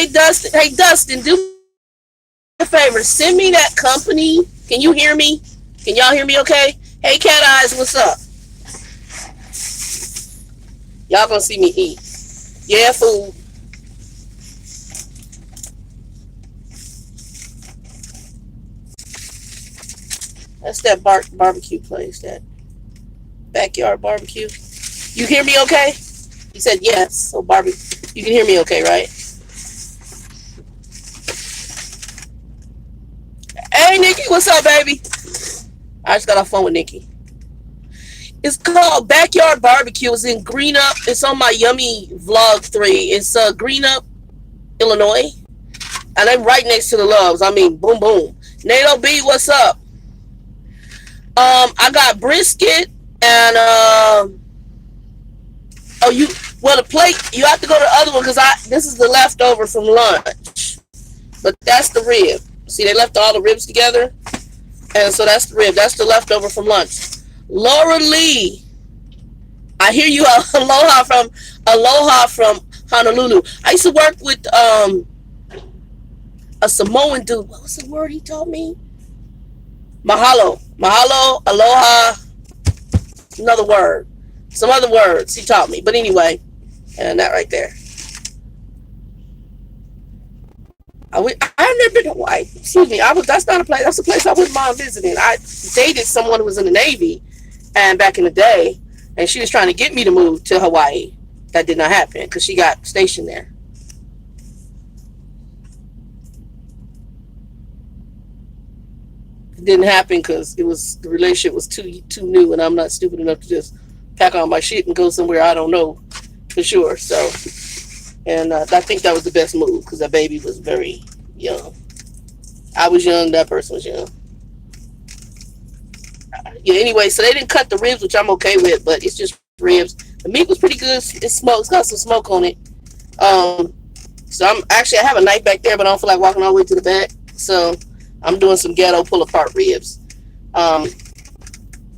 Dustin, do me a favor. Send me that company. Can you hear me? Can y'all hear me okay? Hey, Cat Eyes, what's up? Y'all gonna see me eat. Yeah, food. That's that barbecue place, that backyard barbecue. You hear me okay? You said yes. So barbecue. You can hear me okay, right? Hey, Nikki, what's up, baby? I just got off phone with Nikki. It's called Backyard Barbecue. It's in Green Up. It's on my Yummy Vlog 3. It's Green Up, Illinois. And I'm right next to the Loves. I mean, boom, boom. NATO B, what's up? I got brisket and the plate, you have to go to the other one because this is the leftover from lunch. But that's the rib. See, they left all the ribs together. And so that's the rib. That's the leftover from lunch. Laura Lee, I hear you. Aloha from Honolulu. I used to work with a Samoan dude. What was the word he told me? Mahalo, aloha. Another word, some other words he taught me. But anyway, and that right there. I've never been to Hawaii. Excuse me. That's not a place. That's a place I wouldn't mind visiting. I dated someone who was in the Navy, and back in the day, and she was trying to get me to move to Hawaii. That did not happen because she got stationed there. It didn't happen because the relationship was too new, and I'm not stupid enough to just pack all my shit and go somewhere I don't know for sure. So. And I think that was the best move because that baby was very young. I was young. That person was young. Yeah. Anyway, so they didn't cut the ribs, which I'm okay with, but it's just ribs. The meat was pretty good. It's smoked. It's got some smoke on it. So I have a knife back there, but I don't feel like walking all the way to the back. So I'm doing some ghetto pull apart ribs. And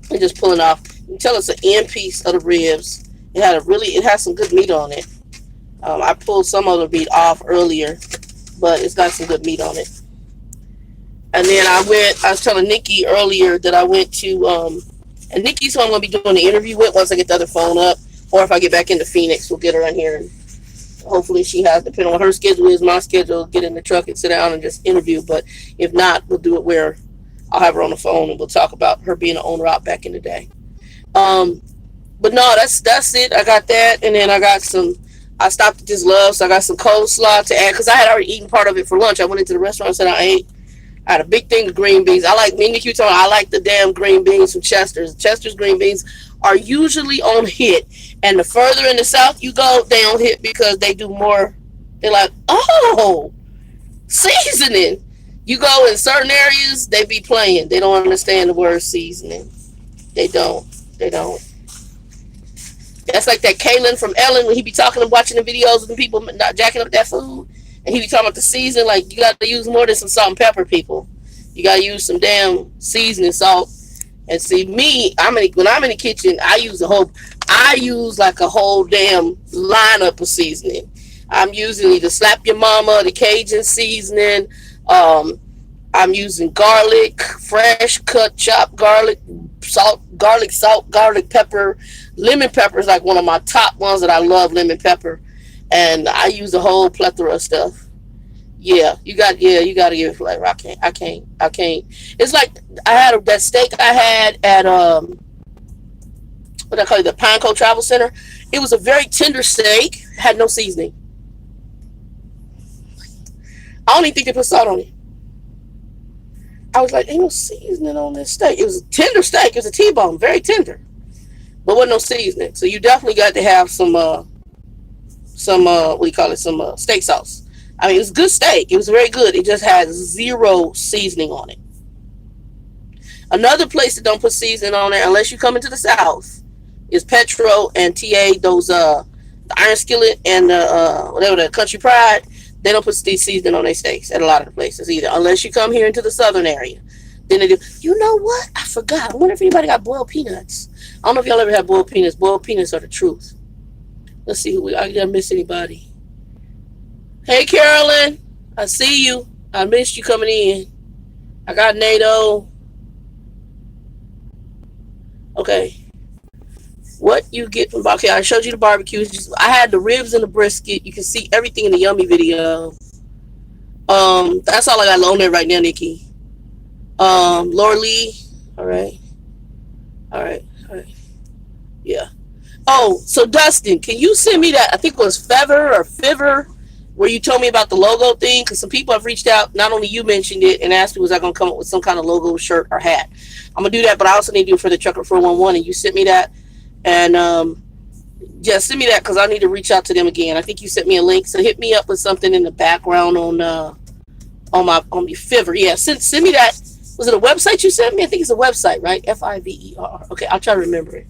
just pulling off. You can tell it's an end piece of the ribs. It has some good meat on it. I pulled some of the meat off earlier, but it's got some good meat on it. And then I was telling Nikki earlier that I went to, and Nikki's who I'm going to be doing the interview with once I get the other phone up, or if I get back into Phoenix, we'll get her in here. And hopefully she has, depending on what her schedule is, my schedule, get in the truck and sit down and just interview. But if not, we'll do it where I'll have her on the phone and we'll talk about her being an owner out back in the day. But no, that's it. I got that, and then I stopped at this Love, so I got some coleslaw to add because I had already eaten part of it for lunch. I went into the restaurant and said I ate. I had a big thing of green beans. I like I like the damn green beans from Chester's. Chester's green beans are usually on hit, and the further in the south you go, they don't hit because they do more. They're like, oh, seasoning. You go in certain areas, they be playing. They don't understand the word seasoning. They don't. That's like that Kaylin from Ellen when he be talking and watching the videos of the people not jacking up that food. And he be talking about the season. Like, you got to use more than some salt and pepper, people. You got to use some damn seasoning salt. And see, me, when I'm in the kitchen, I use like a whole damn lineup of seasoning. I'm using either Slap Your Mama, the Cajun seasoning. I'm using garlic, fresh cut chopped garlic, salt, garlic pepper. Lemon pepper is like one of my top ones that I love, lemon pepper. And I use a whole plethora of stuff. Yeah, you got to give it flavor. I can't. It's like I had that steak I had at what I call it, the Pineco Travel Center. It was a very tender steak, had no seasoning. I don't even think they put salt on it. I was like, ain't no seasoning on this steak. It was a tender steak. It was a T-bone, very tender, but wasn't no seasoning. So you definitely got to have some steak sauce. I mean, it was good steak. It was very good. It just had zero seasoning on it. Another place that don't put seasoning on it unless you come into the South is Petro and TA. Those the Iron Skillet and whatever, the Country Pride. They don't put seasoning on their steaks at a lot of the places either, unless you come here into the southern area. Then they do. You know what? I forgot. I wonder if anybody got boiled peanuts. I don't know if y'all ever had boiled peanuts. Boiled peanuts are the truth. Let's see who I didn't miss anybody. Hey, Carolyn. I see you. I missed you coming in. I got NATO. Okay. What you get from okay? I showed you the barbecue. I had the ribs and the brisket. You can see everything in the yummy video. That's all I got on there right now, Nikki. Laura Lee. All right. All right. All right. Yeah. Oh, so Dustin, can you send me that? I think it was Fever or Fiver, where you told me about the logo thing. Because some people have reached out. Not only you mentioned it and asked me, was I going to come up with some kind of logo, shirt, or hat? I'm gonna do that, but I also need to do it for the Trucker 411. And you sent me that, and yeah, send me that because I need to reach out to them again. I think you sent me a link, so hit me up with something in the background on the Fiverr. Yeah, send me that. Was it a website you sent me? I think it's a website, right? Fiverr. Okay, I'll try to remember it.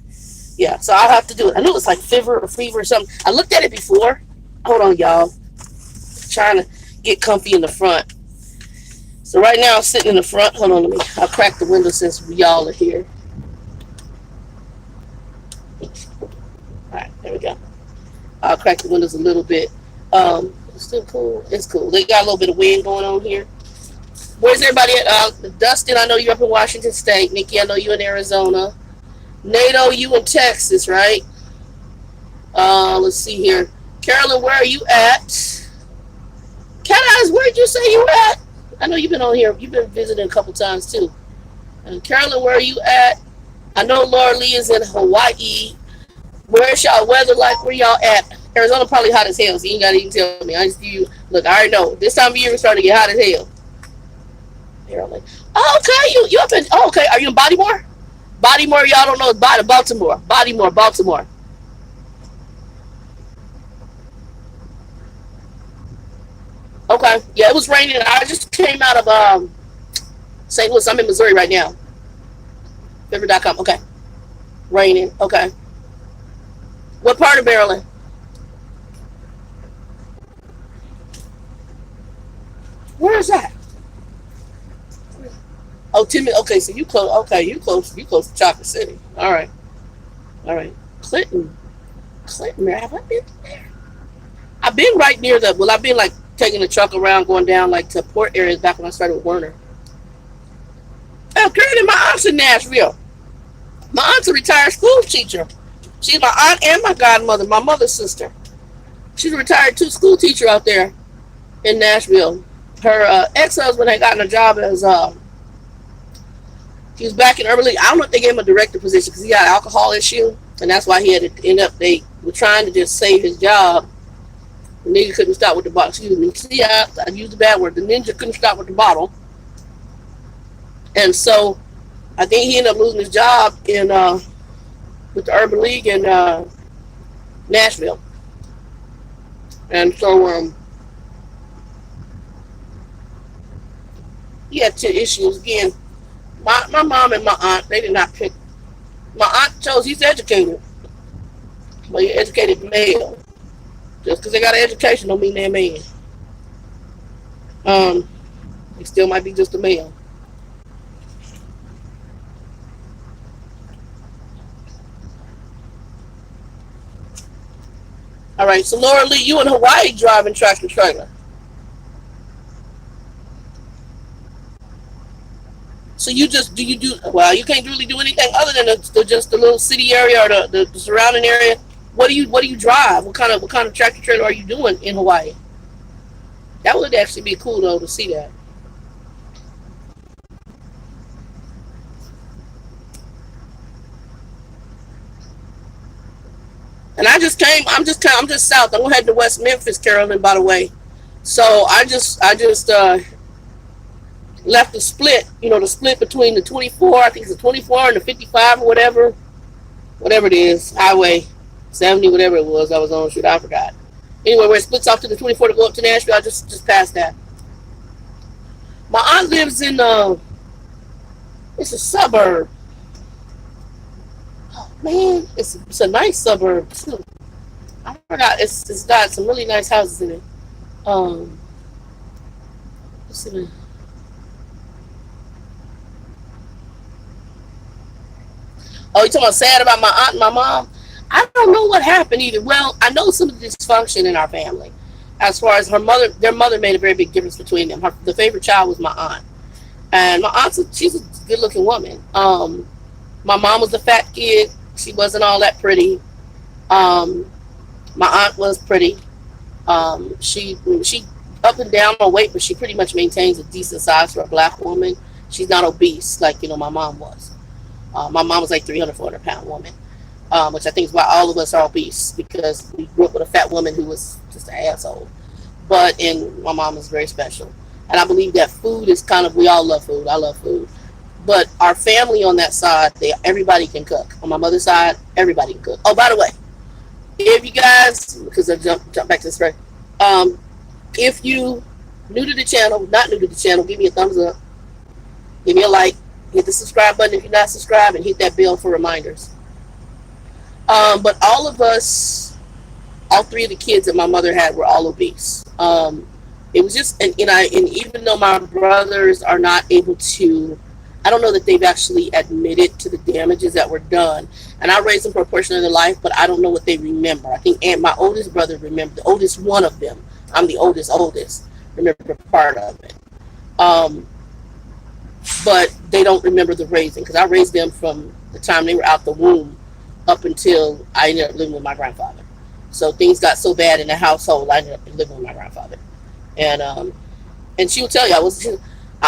Yeah, so I'll have to do it. I knew it was like Fiverr or Fever or something. I looked at it before. Hold on, y'all. Trying to get comfy in the front. So right now I'm sitting in the front. Hold on, I'll crack the window since y'all are here. All right, there we go. I'll crack the windows a little bit. It's still cool. It's cool. They got a little bit of wind going on here. Where's everybody at? Dustin, I know you're up in Washington State. Nikki, I know you in Arizona. NATO, you in Texas, right? Let's see here. Carolyn, where are you at? Cat Eyes, where'd you say you at? I know you've been on here. You've been visiting a couple times too. Carolyn, where are you at? I know Laura Lee is in Hawaii. Where's y'all weather like? Where y'all at? Arizona probably hot as hell, so you ain't gotta even tell me. I just give you look, I already know. This time of year it's starting to get hot as hell. Carolyn. Oh, okay, you up in okay, are you in Baltimore? Baltimore, y'all don't know Baltimore. Baltimore. Okay. Yeah, it was raining. I just came out of St. Louis. I'm in Missouri right now. River.com. Okay. Raining. Okay. What part of Maryland? Where is that? Oh, Timmy. Okay, so you close. Okay, you close. You close to Chocolate City. All right. All right. Clinton. Clinton. Have I been there? I've been right near the. Well, I've been like taking the truck around, going down like to port areas back when I started with Werner. Oh, currently my aunt's in Nashville. My aunt's a retired school teacher. She's my aunt and my godmother, my mother's sister. She's a retired school teacher out there in Nashville. Her ex-husband had gotten a job as he was back in Urban League. I don't know if they gave him a director position because he had an alcohol issue, and that's why he had to end up. They were trying to just save his job. The nigga couldn't stop with the bottle. Excuse me. See, I used the bad word. The ninja couldn't stop with the bottle, and so I think he ended up losing his job in with the Urban League in Nashville. And so he had two issues again. My mom and my aunt, they did not pick. My aunt chose he's educated, but he's educated male. Just because they got an education don't mean they're a man. He still might be just a male. All right, so Laura Lee, you in Hawaii driving tractor trailer. So you just do you do well? You can't really do anything other than just the little city area or the surrounding area. What do you drive? What kind of tractor trailer are you doing in Hawaii? That would actually be cool though to see that. And I'm just south. I'm heading to West Memphis, Carolyn. By the way, so I just left the split. You know, the split between the 24. I think it's the 24 and the 55 or whatever it is, highway 70, whatever it was I was on. Shoot, I forgot. Anyway, where it splits off to the 24 to go up to Nashville, I just passed that. My aunt lives in it's a suburb. Oh man, it's a nice suburb too. I forgot it's got some really nice houses in it. Um, let's see. Oh, you talking about sad about my aunt and my mom? I don't know what happened either. Well, I know some of the dysfunction in our family. as far as her mother, their mother made a very big difference between them. The favorite child was my aunt, and my aunt, she's a good looking woman. My mom was a fat kid. She wasn't all that pretty. Um, my aunt was pretty. She up and down on weight, but she pretty much maintains a decent size for a black woman. She's not obese like my mom was. My mom was like 300, 400 pound woman, which I think is why all of us are obese, because we grew up with a fat woman who was just an asshole. And my mom is very special. And I believe that food is kind of, we all love food. I love food. But our family on that side, everybody can cook. On my mother's side, everybody can cook. Oh, by the way, if you guys, because I jump back to this story, if you new to the channel, not new to the channel, give me a thumbs up, give me a like, hit the subscribe button if you're not subscribed, and hit that bell for reminders. But all of us, all three of the kids that my mother had were all obese. It was just, and even though my brothers are not able to, I don't know that they've actually admitted to the damages that were done. And I raised them for a portion of their life, but I don't know what they remember. I think my oldest brother remembered, the oldest one of them. I'm the oldest, remember part of it. But they don't remember the raising, because I raised them from the time they were out the womb up until I ended up living with my grandfather. So things got so bad in the household, I ended up living with my grandfather. And she would tell you,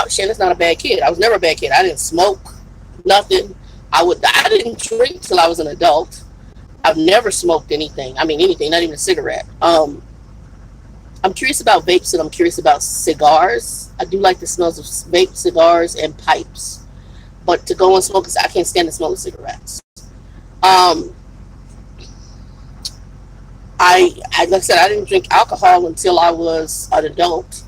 Shannon's not a bad kid. I was never a bad kid. I didn't smoke, nothing. I didn't drink till I was an adult. I've never smoked anything. I mean, anything, not even a cigarette. I'm curious about vapes, and I'm curious about cigars. I do like the smells of vape, cigars, and pipes. But to go and smoke, I can't stand the smell of cigarettes. Like I said, I didn't drink alcohol until I was an adult.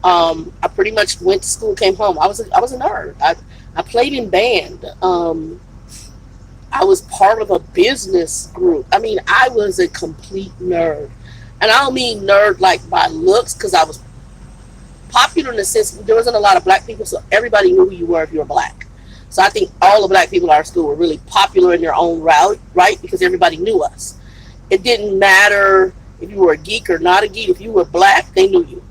I pretty much went to school, came home. I was a nerd. I played in band. I was part of a business group. I mean, I was a complete nerd. And I don't mean nerd like by looks, because I was popular in the sense there wasn't a lot of black people, so everybody knew who you were if you were black. So I think all the black people at our school were really popular in their own right, because everybody knew us. It didn't matter if you were a geek or not a geek. If you were black, they knew you.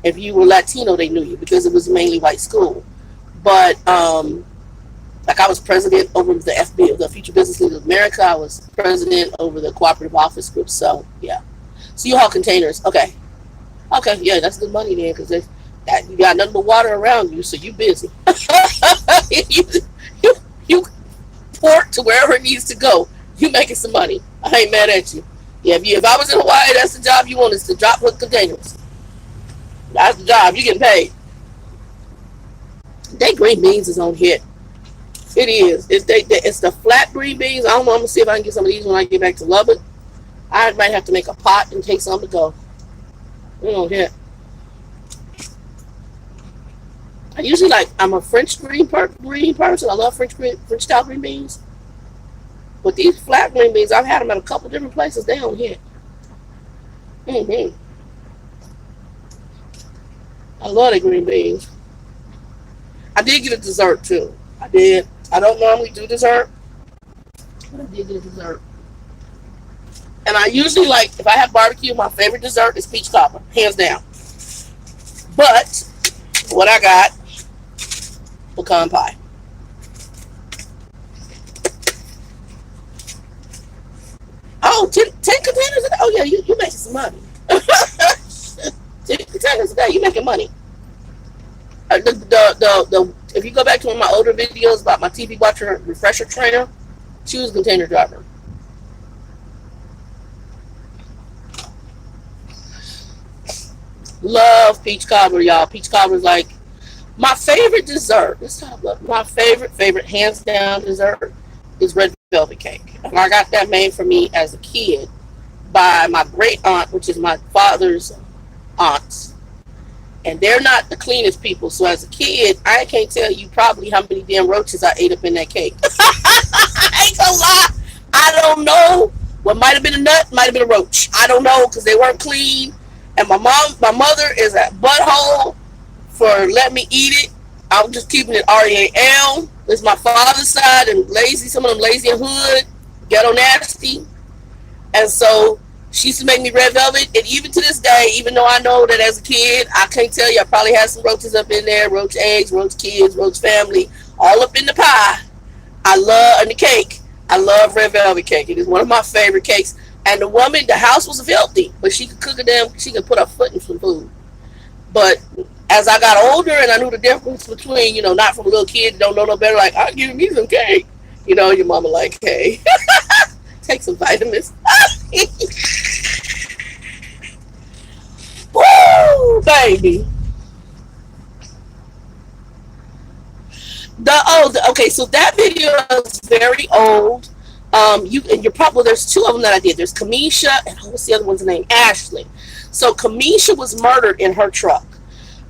If you were Latino, they knew you, because it was mainly white school. But like I was president over the FB, the Future Business League of America. I was president over the Cooperative Office Group. So yeah. So you haul containers, okay, yeah, that's good money then, because you got nothing but water around you, so you busy. you port to wherever it needs to go. You making some money. I ain't mad at you. Yeah, if I was in Hawaii, that's the job you want, is to drop hook containers. That's the job. You getting paid. They green beans is on hit. It is. It's the flat green beans. I don't know. I'm gonna see if I can get some of these when I get back to Lubbock. I might have to make a pot and take some to go. They're on hit. I usually I'm a French green person. I love French style green beans. But these flat green beans, I've had them at a couple different places. They don't hit. I love the green beans. I did get a dessert too. I did. I don't normally do dessert, but I did get a dessert. And I usually if I have barbecue, my favorite dessert is peach cobbler, hands down. But what I got, pecan pie. Oh, 10 containers a day. Oh yeah, you making some money. 10 containers a day, you making money. If you go back to one of my older videos about my TV watcher refresher trainer, she was a container driver. Love peach cobbler, y'all. Peach cobbler is like my favorite dessert. Let's talk about my favorite hands down dessert is red velvet cake. And I got that made for me as a kid by my great aunt, which is my father's aunts. And they're not the cleanest people. So as a kid, I can't tell you probably how many damn roaches I ate up in that cake. I ain't gonna lie. I don't know. What might have been a nut, might have been a roach. I don't know, because they weren't clean. And my mother is a butthole for letting me eat it. I'm just keeping it REAL. It's my father's side, and lazy, some of them lazy and hood, ghetto nasty. And so She used to make me red velvet, and even to this day, even though I know that as a kid, I can't tell you, I probably had some roaches up in there, roach eggs, roach kids, roach family, all up in the pie. I love, and the cake. I love red velvet cake. It is one of my favorite cakes. And the woman, the house was filthy, but she could cook a damn, she could put her foot in some food. But as I got older and I knew the difference between, not from a little kid, don't know no better, like, I'll give me some cake. Your mama like, hey, take some vitamins. Woo, baby. Okay, so that video is very old. You're probably, there's two of them that I did. There's Kamisha and what's the other one's name? Ashley. So Kamisha was murdered in her truck.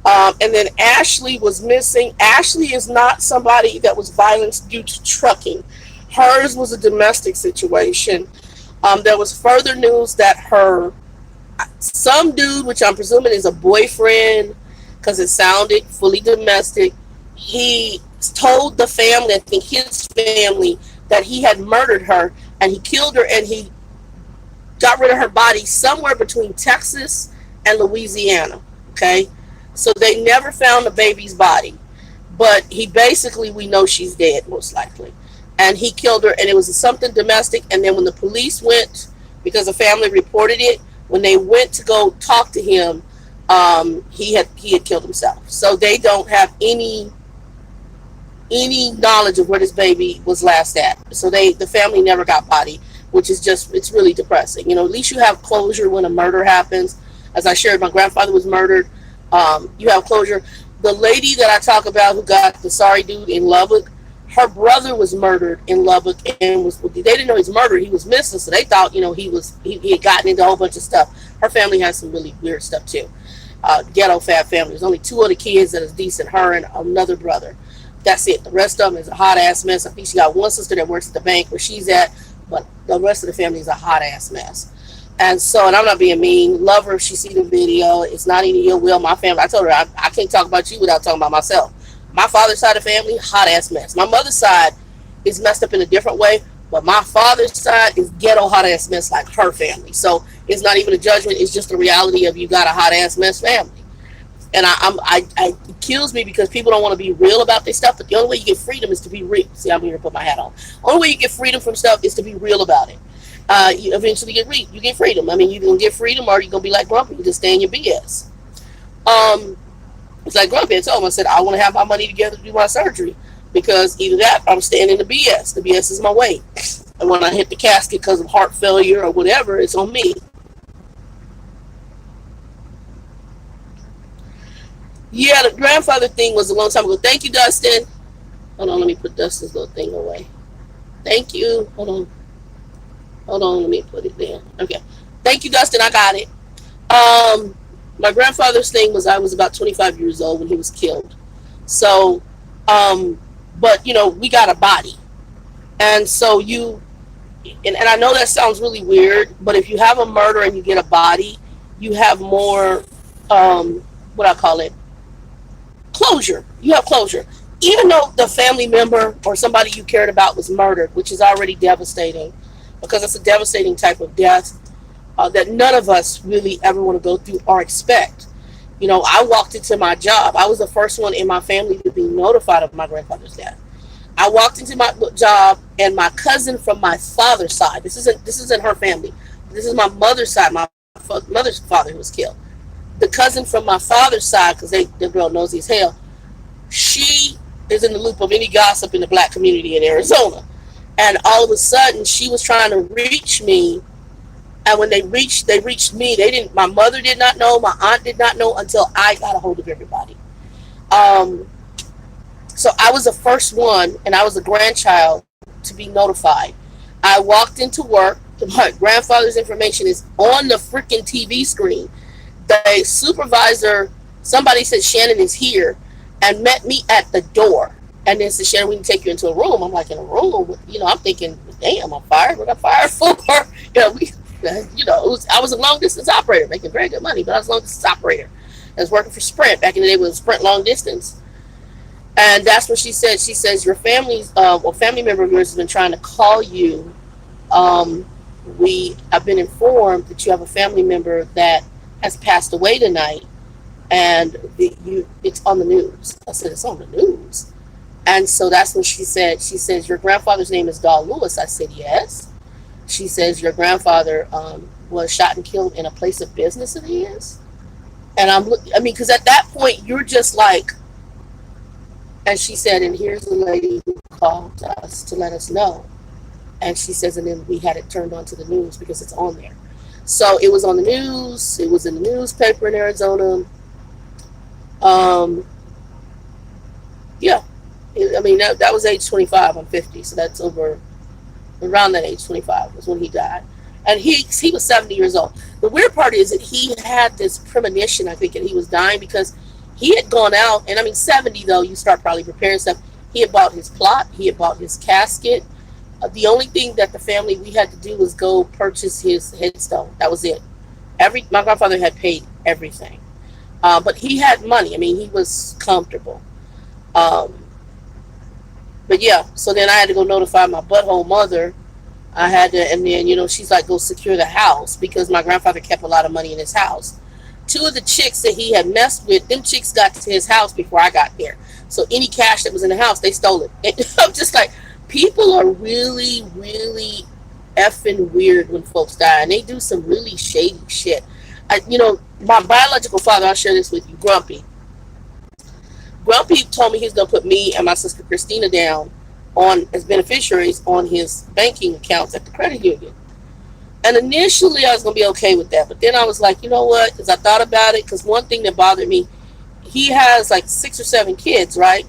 And then Ashley was missing. Ashley is not somebody that was violence due to trucking. Hers was a domestic situation. There was further news that some dude, which I'm presuming is a boyfriend, because it sounded fully domestic, he told the family, I think his family, that he had murdered her and he killed her and he got rid of her body somewhere between Texas and Louisiana. Okay, so they never found the baby's body, but we know she's dead most likely, and he killed her, and it was something domestic. And then when the police went, because the family reported it, when they went to go talk to him, he had killed himself. So they don't have any knowledge of where this baby was last at. So the family never got body, which is it's really depressing. At least you have closure when a murder happens. As I shared, my grandfather was murdered. You have closure. The lady that I talk about who got the sorry dude in Lubbock, her brother was murdered in Lubbock, and they didn't know he was murdered. He was missing, so they thought, he had gotten into a whole bunch of stuff. Her family has some really weird stuff too. Ghetto fat family. There's only two other kids that is decent, her and another brother. That's it. The rest of them is a hot ass mess. I think she got one sister that works at the bank where she's at, but the rest of the family is a hot ass mess. And I'm not being mean. Love her if she see the video. It's not any ill will. My family, I told her, I can't talk about you without talking about myself. My father's side of the family, hot ass mess. My mother's side is messed up in a different way, but my father's side is ghetto hot ass mess like her family. So it's not even a judgment. It's just the reality of you got a hot ass mess family. And it kills me because people don't want to be real about this stuff. But the only way you get freedom is to be real. See, I'm here to put my hat on. The only way you get freedom from stuff is to be real about it. You eventually get freedom. I mean, you're going to get freedom, or you're going to be like Grumpy. You just stay in your BS. It's like Grumpy. I told him, I said, I want to have my money together to do my surgery. Because either that, I'm staying in the BS. The BS is my way. And when I hit the casket because of heart failure or whatever, it's on me. Yeah, the grandfather thing was a long time ago. Thank you, Dustin. Hold on, let me put Dustin's little thing away. Thank you. Hold on, let me put it there. Okay. Thank you, Dustin. I got it. My grandfather's thing was I was about 25 years old when he was killed. So, but, we got a body. And so and I know that sounds really weird, but if you have a murder and you get a body, you have more, closure. You have closure. Even though the family member or somebody you cared about was murdered, which is already devastating, because it's a devastating type of death that none of us really ever want to go through or expect. I walked into my job. I was the first one in my family to be notified of my grandfather's death. I walked into my job, and my cousin from my father's side, this isn't her family, this is my mother's side, my mother's father who was killed. The cousin from my father's side, because the girl nosy as hell, she is in the loop of any gossip in the black community in Arizona. And all of a sudden, she was trying to reach me. And when they reached me, my mother did not know, my aunt did not know until I got a hold of everybody. So I was the first one, and I was the grandchild to be notified. I walked into work. My grandfather's information is on the freaking TV screen. The supervisor, somebody said, Shannon is here, and met me at the door. And then said, Shannon, we can take you into a room. I'm like, in a room? I'm thinking, damn, I'm fired. What I fired for? I was a long distance operator, making very good money, but I was a long distance operator. I was working for Sprint. Back in the day, it was Sprint long distance. And that's what she said. She says, your family member of yours has been trying to call you. I've been informed that you have a family member that has passed away tonight, and it's on the news. I said, it's on the news. And so that's when she says, your grandfather's name is Dahl Lewis. I said, yes. She says, your grandfather was shot and killed in a place of business of his. And I mean, because at that point, you're just like, and she said, and here's the lady who called us to let us know. And she says, and then we had it turned on to the news because it's on there. So it was on the news. It was in the newspaper in Arizona. Um, yeah. I mean, that was age 25. I'm 50. So that's over around that age, 25 was when he died. And he was 70 years old. The weird part is that he had this premonition, I think, that he was dying because he had gone out. And I mean, 70 though, you start probably preparing stuff. He had bought his plot. He had bought his casket. The only thing that the family we had to do was go purchase his headstone. That was it. My grandfather had paid everything, but he had money. I mean, he was comfortable. Um, but yeah, so then I had to go notify my butthole mother. I had to, and then she's like, go secure the house because my grandfather kept a lot of money in his house. Two of the chicks that he had messed with, them chicks got to his house before I got there. So any cash that was in the house, they stole it. And I'm just like, people are really, really effing weird when folks die, and they do some really shady shit. My biological father, I'll share this with you, Grumpy told me he's going to put me and my sister Christina down on as beneficiaries on his banking accounts at the credit union. And initially I was going to be okay with that, but then I was like, you know what, because I thought about it, because one thing that bothered me, he has like 6 or 7 kids, right?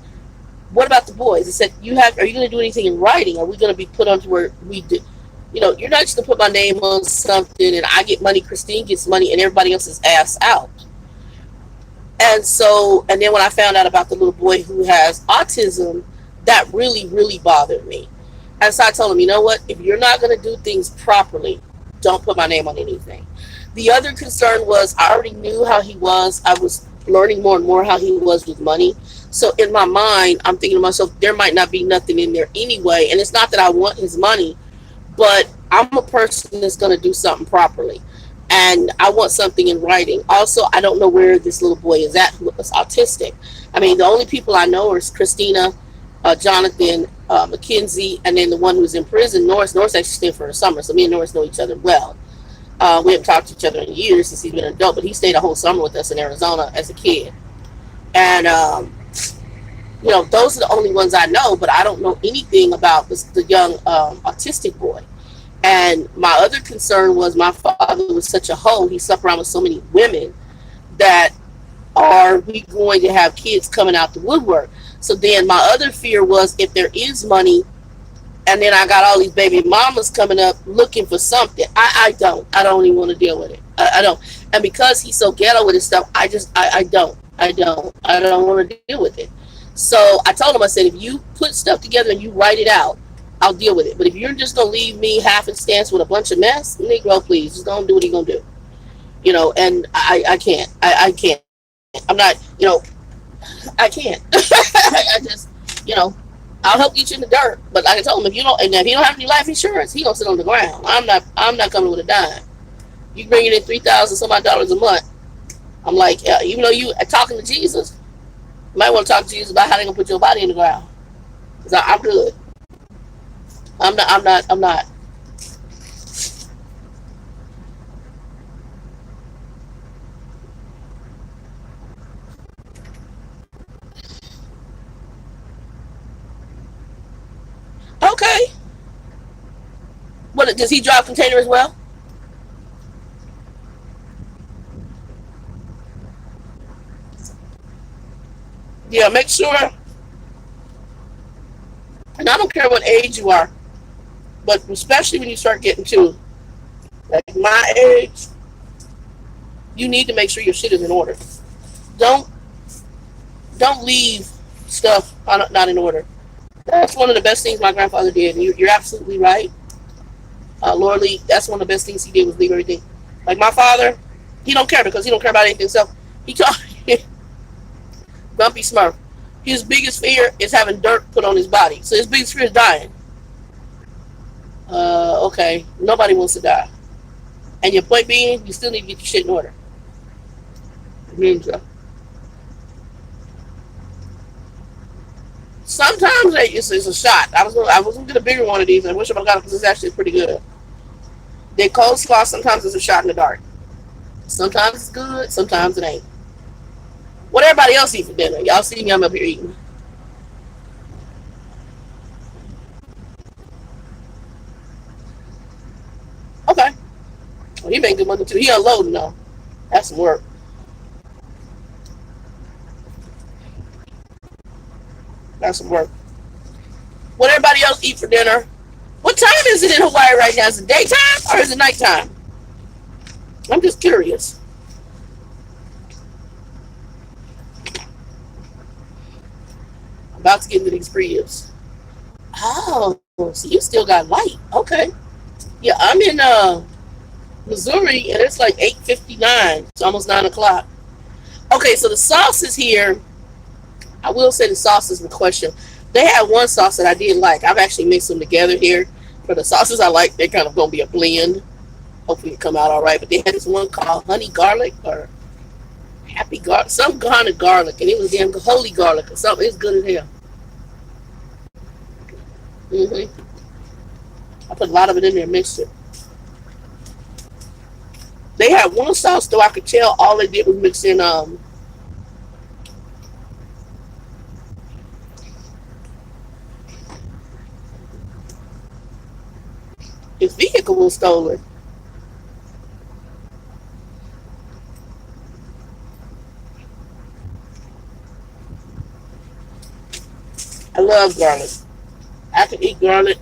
What about the boys? He said, are you going to do anything in writing? Are we going to be put on to where we do? You're not just going to put my name on something and I get money, Christine gets money, and everybody else is ass out. And then when I found out about the little boy who has autism, that really, really bothered me. And so I told him, you know what? If you're not going to do things properly, don't put my name on anything. The other concern was I already knew how he was. I was learning more and more how he was with money. So in my mind, I'm thinking to myself, there might not be nothing in there anyway. And it's not that I want his money, but I'm a person that's going to do something properly. And I want something in writing. Also, I don't know where this little boy is at who is autistic. I mean, the only people I know is Christina, Jonathan, Mackenzie, and then the one who's in prison, Norris. Norris actually stayed for a summer, so me and Norris know each other well. We haven't talked to each other in years since he's been an adult, but he stayed a whole summer with us in Arizona as a kid. And, those are the only ones I know, but I don't know anything about the young autistic boy. And my other concern was my father was such a hoe. He slept around with so many women that are we going to have kids coming out the woodwork? So then my other fear was if there is money and then I got all these baby mamas coming up looking for something. I don't even want to deal with it. I don't. And because he's so ghetto with his stuff, I don't want to deal with it. So I told him, I said, if you put stuff together and you write it out, I'll deal with it. But if you're just going to leave me half in stance with a bunch of mess, Negro, please, just don't do what you're going to do. And I can't. I can't. I'm not, I can't. I just, I'll help get you in the dirt. But like I told him, if you don't have any life insurance, he going to sit on the ground. I'm not coming with a dime. You bringing in $3,000 some odd dollars a month. I'm like, even though you are talking to Jesus, you might want to talk to Jesus about how they're going to put your body in the ground. Because I'm good. I'm not. Okay. What, does he drive container as well? Yeah, make sure. And I don't care what age you are, but especially when you start getting to like my age, you need to make sure your shit is in order. Don't don't leave stuff not in order. That's one of the best things my grandfather did. And you're absolutely right, Lord Lee. That's one of the best things he did was leave everything. Like my father, he don't care because he don't care about anything. So he taught Grumpy Smurf. His biggest fear is having dirt put on his body. So his biggest fear is dying. Okay. Nobody wants to die. And your point being, you still need to get your shit in order. So sometimes it's a shot. I was gonna get a bigger one of these. And I wish I would have got it because it's actually pretty good. Their coleslaw sometimes it's a shot in the dark. Sometimes it's good. Sometimes it ain't. What everybody else eat for dinner? Y'all see me? I'm up here eating. Okay. Well, he making good money too. He unloading though. That's some work. That's some work. What everybody else eat for dinner? What time is it in Hawaii right now? Is it daytime or is it nighttime? I'm just curious. I'm about to get into these ribs. Oh, so you still got light. Okay. Yeah, I'm in Missouri and it's like 8:59. It's almost 9 o'clock. Okay, so the sauces here, I will say the sauces in question. They had one sauce that I did like. I've actually mixed them together here. For the sauces I like, they're kind of gonna be a blend. Hopefully it come out all right. But they had this one called honey garlic or happy garlic, some kind of garlic, and it was damn holy garlic or something. It's good as hell. I put a lot of it in there, mixed it. They had one sauce though I could tell all they did was mix in his vehicle was stolen. I love garlic. I can eat garlic.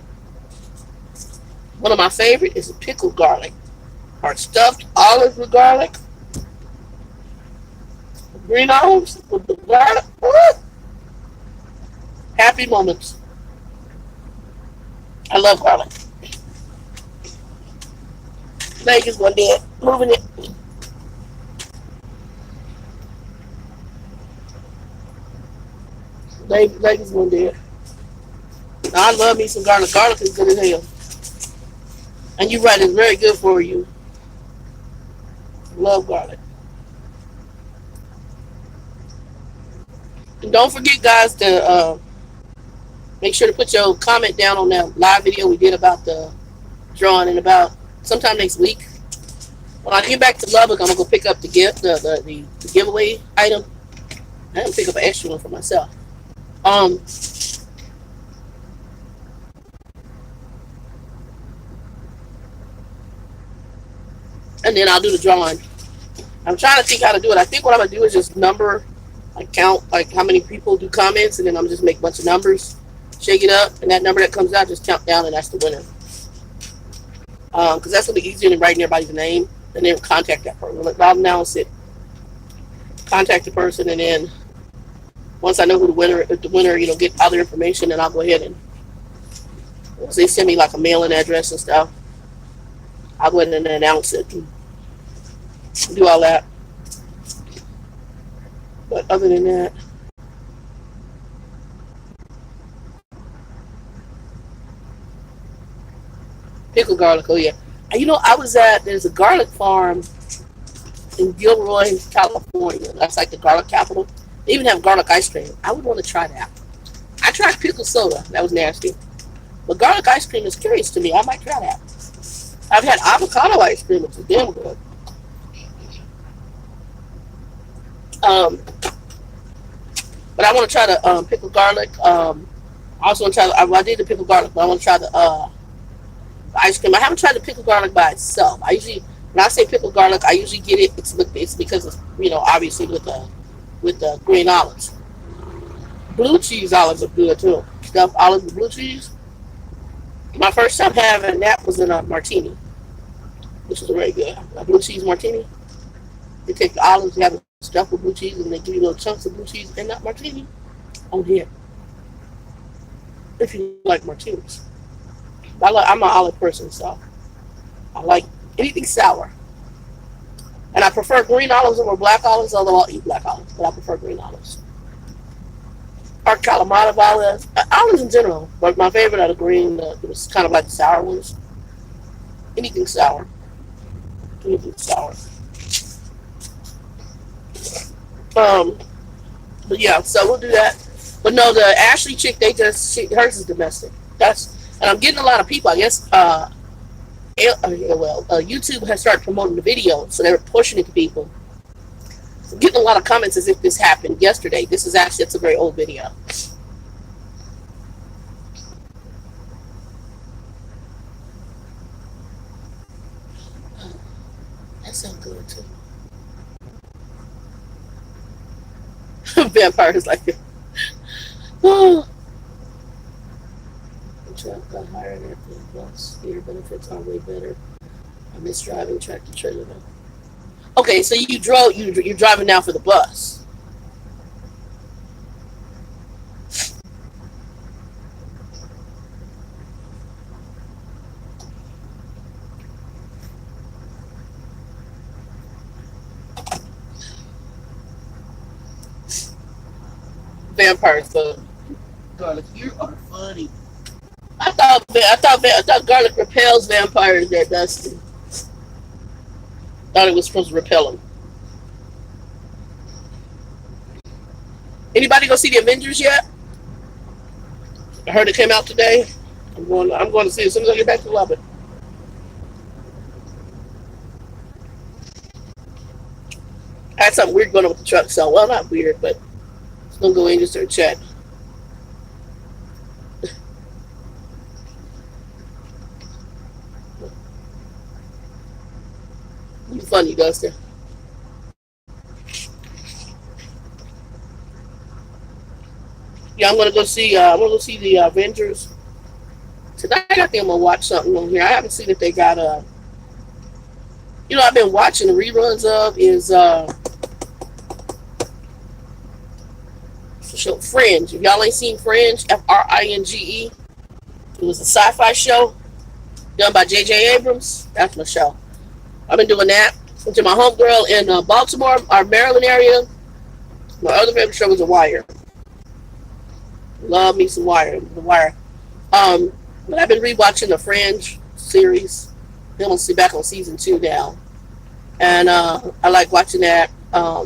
One of my favorite is pickled garlic or stuffed olives with garlic. Green olives with the garlic. Happy moments. I love garlic. Vegas one day, moving it. Vegas one day. I love me some garlic. Garlic is good as hell. And you're right, it's very good for you. Love garlic. And don't forget, guys, to make sure to put your comment down on that live video we did about the drawing in about sometime next week. When I get back to Lubbock, I'm gonna go pick up the gift, the giveaway item. I'm gonna pick up an extra one for myself. Um, and then I'll do the drawing. I'm trying to think how to do it. I think what I'm gonna do is just number, like count, like how many people do comments, and then I'm just make a bunch of numbers, shake it up, and that number that comes out just count down, and that's the winner. Because that's gonna be easier than writing everybody's name and then contact that person. Like, I'll announce it, contact the person, and then once I know who the winner, if the winner, get other information, then I'll go ahead and once they send me like a mailing address and stuff, I'll go ahead and announce it and do all that. But other than that, pickle garlic. Oh yeah, I was there's a garlic farm in Gilroy, California. That's like the garlic capital. They even have garlic ice cream. I would want to try that. I tried pickle soda. That was nasty. But garlic ice cream is curious to me. I might try that. I've had avocado ice cream, which is damn good. Um, but I want to try the pickle garlic. I also want to try. I did the pickle garlic, but I want to try the ice cream. I haven't tried the pickle garlic by itself. I usually, when I say pickle garlic, I usually get it. It's because it's obviously with the green olives. Blue cheese olives are good too. Stuffed olives with blue cheese. My first time having that was in a martini, which was very good. A blue cheese martini. They take the olives, they have it stuffed with blue cheese, and they give you little chunks of blue cheese in that martini. On here, if you like martinis. I'm an olive person, so I like anything sour. And I prefer green olives over black olives, although I'll eat black olives, but I prefer green olives. or Kalamata olives. Olives in general, but my favorite are the green. It was kind of like the sour ones. Anything sour. Anything sour. Um, but yeah, so we'll do that. But no, the Ashley chick, hers is domestic. And I'm getting a lot of people. I guess YouTube has started promoting the video, so they were pushing it to people. I'm getting a lot of comments as if this happened yesterday. It's a very old video. That sounds good too. Vampires like it. Oh. Got higher than everything else. Your benefits are way better. I miss driving tractor trailer though. Okay, so you're driving now for the bus. Vampires though. Garlic, you are funny. I thought garlic repels vampires there, Dustin. Thought it was supposed to repel them. Anybody go see the Avengers yet? I heard it came out today. I'm going to see it as soon as I get back to Lubbock. I had something weird going on with the truck, so well, not weird, but it's gonna go in just to check. You funny, Dustin. Yeah, I'm gonna go see. The Avengers tonight. I think I'm gonna watch something on here. I haven't seen if they got I've been watching the reruns of is show Fringe. If y'all ain't seen Fringe, Fringe, it was a sci-fi show done by J.J. Abrams. That's my show. I've been doing that. Went to my homegirl in Baltimore, our Maryland area. My other favorite show was The Wire. Love me some Wire. The Wire. But I've been rewatching the Fringe series. I'm gonna see back on season 2 now, and I like watching that. I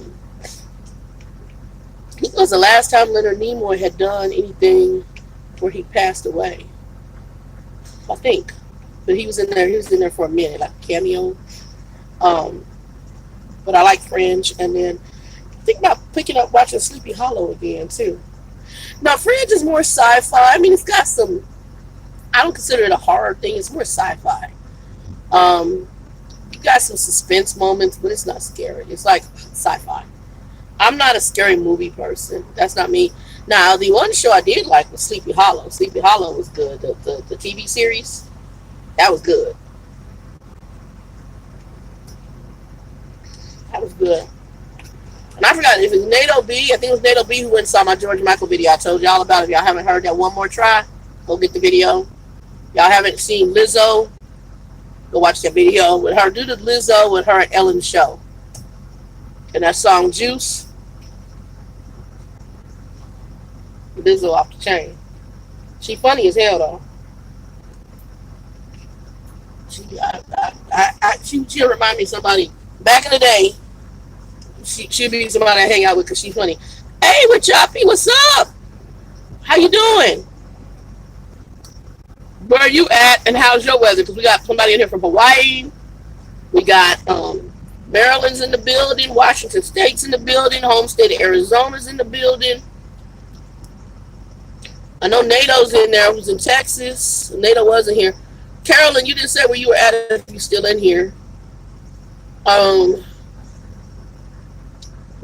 think it was the last time Leonard Nimoy had done anything where he passed away. I think, but he was in there. He was in there for a minute, like a cameo. But I like Fringe, and then I think about picking up watching Sleepy Hollow again too. Now Fringe is more sci-fi. I mean, it's got some. I don't consider it a horror thing. It's more sci-fi. You got some suspense moments, but it's not scary. It's like sci-fi. I'm not a scary movie person. That's not me. Now, the one show I did like was Sleepy Hollow. Sleepy Hollow was good. The TV series, that was good. That was good. And I forgot if it was NATO B. I think it was NATO B who went and saw my George Michael video. I told y'all about it. If y'all haven't heard that, One More Try, go get the video. Y'all haven't seen Lizzo, go watch that video with her. Do the Lizzo with her at Ellen's show. And that song Juice. Lizzo off the chain. She funny as hell though. She'll remind me of somebody back in the day. She'll be somebody I hang out with because she's funny. Hey, what's up? What's up? How you doing? Where are you at? And how's your weather? Because we got somebody in here from Hawaii. We got Maryland's in the building. Washington State's in the building. Home state of Arizona's in the building. I know NATO's in there. Who's in Texas? NATO wasn't here. Carolyn, you didn't say where you were at if you're still in here. Who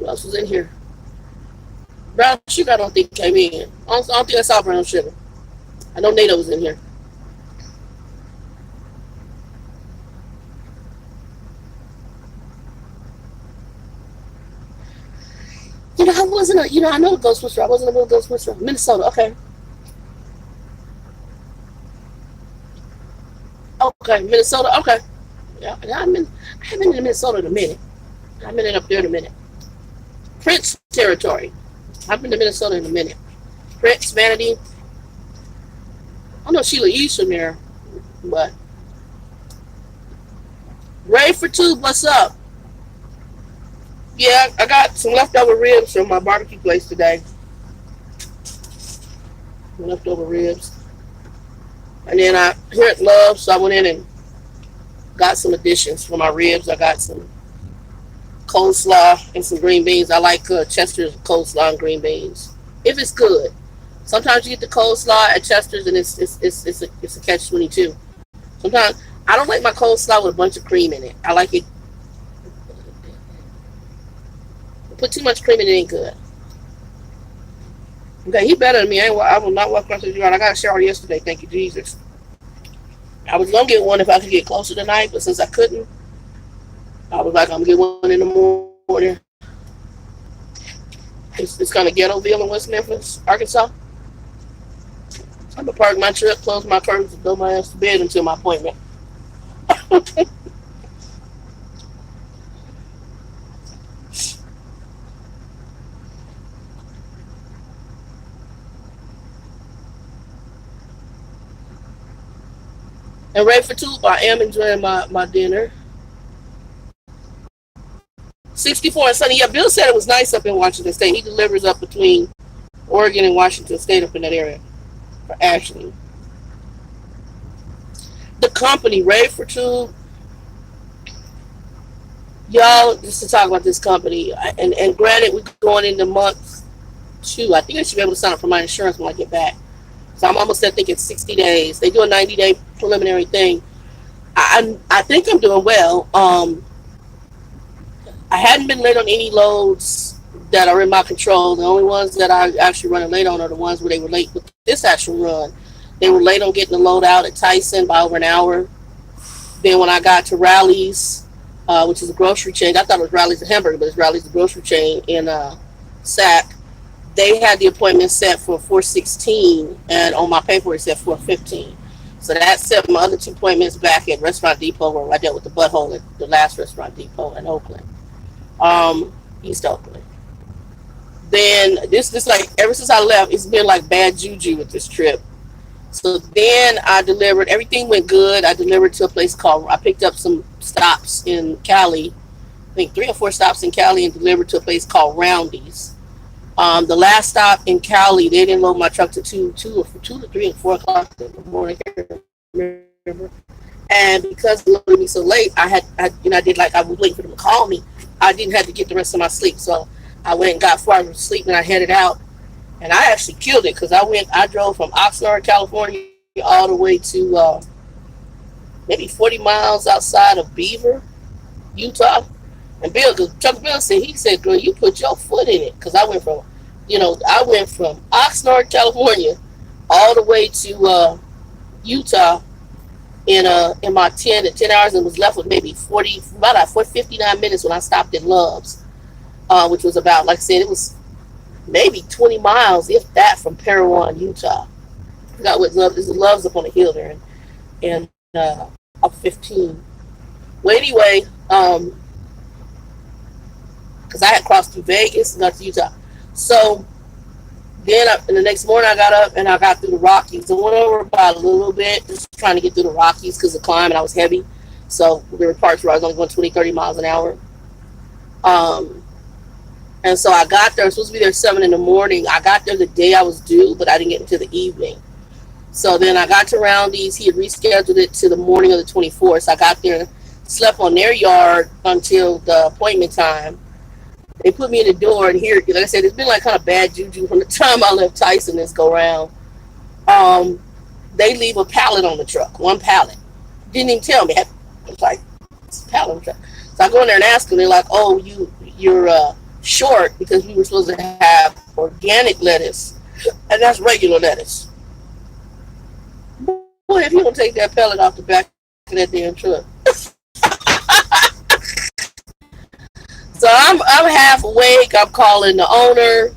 else was in here? Brown Sugar, I don't think came in. I don't think I saw Brown Sugar. I know NATO was in here. I know Ghost Whisperer. I wasn't a real Ghost Whisperer. Minnesota, okay. Okay, Minnesota, okay. Yeah, I haven't been in Minnesota in a minute. I haven't been up there in a minute. Prince territory. I've been to Minnesota in a minute. Prince Vanity. I know Sheila East from there, but Ray for two. What's up? Yeah, I got some leftover ribs from my barbecue place today. Leftover ribs, and then I here at Love, so I went in and got some additions for my ribs. I got some coleslaw and some green beans. I like Chester's coleslaw and green beans if it's good. Sometimes you get the coleslaw at Chester's and it's a catch-22. Sometimes I don't like my coleslaw with a bunch of cream in it. I like it. Put too much cream in it ain't good. Okay, he better than me. I will not walk across the yard. I got a shower yesterday. Thank you, Jesus. I was gonna get one if I could get closer tonight, but since I couldn't, I was like, I'm gonna get one in the morning. It's kind of ghettoville in West Memphis, Arkansas. I'm gonna park my truck, close my curtains, and go my ass to bed until my appointment. And right for two, I am enjoying my dinner. 64 and sunny. Yeah, Bill said it was nice up in Washington State. He delivers up between Oregon and Washington State up in that area. For Ashley. The company, Ray for two. Y'all, just to talk about this company, and granted, we're going into month 2. I think I should be able to sign up for my insurance when I get back. So I'm almost there thinking 60 days. They do a 90-day preliminary thing. I think I'm doing well. I hadn't been late on any loads that are in my control. The only ones that I actually running late on are the ones where they were late with this actual run. They were late on getting the load out at Tyson by over an hour. Then when I got to Rally's, which is a grocery chain, I thought it was Rally's a hamburger, but it's Rally's the grocery chain in Sac. They had the appointment set for 4:16, and on my paperwork it said 4:15. So that set my other 2 appointments back at Restaurant Depot, where I dealt with the butthole at the last Restaurant Depot in Oakland, East Oakland. Then this like ever since I left, it's been like bad juju with this trip. So then I delivered. Everything went good. I delivered to a place called. I picked up some stops in Cali, I think 3 or 4 stops in Cali, and delivered to a place called Roundy's. The last stop in Cali, they didn't load my truck to 2 to 3 and 4 o'clock in the morning. I can't remember. And because they loaded me so late, I did like I was waiting for them to call me. I didn't have to get the rest of my sleep, so I went and got 4 hours of sleep, and I headed out. And I actually killed it because I drove from Oxnard, California, all the way to maybe 40 miles outside of Beaver, Utah. And Chuck Bill said, girl, you put your foot in it. Because I went from Oxnard, California, all the way to Utah in my 10 hours, and was left with maybe 59 minutes when I stopped at Love's, which was about, like I said, it was maybe 20 miles, if that, from Parowan, Utah. I forgot what Love's is. Love's up on the hill there, and up 15. Well, anyway, because I had crossed through Vegas and got to Utah. So then the next morning I got up and I got through the Rockies. I went over by a little bit, just trying to get through the Rockies because of the climb, and I was heavy. So there were parts where I was only going 20, 30 miles an hour. And so I got there. I was supposed to be there 7 in the morning. I got there the day I was due, but I didn't get until the evening. So then I got to Roundy's. He had rescheduled it to the morning of the 24th. So I got there, slept on their yard until the appointment time. They put me in the door, and here, like I said, it's been like kind of bad juju from the time I left Tyson this go round. They leave a pallet on the truck, 1 pallet. Didn't even tell me. It's like, it's a pallet on the truck. So I go in there and ask them. They're like, oh, you're short because we were supposed to have organic lettuce, and that's regular lettuce. Boy, if you don't take that pellet off the back of that damn truck. So I'm half awake. I'm calling the owner.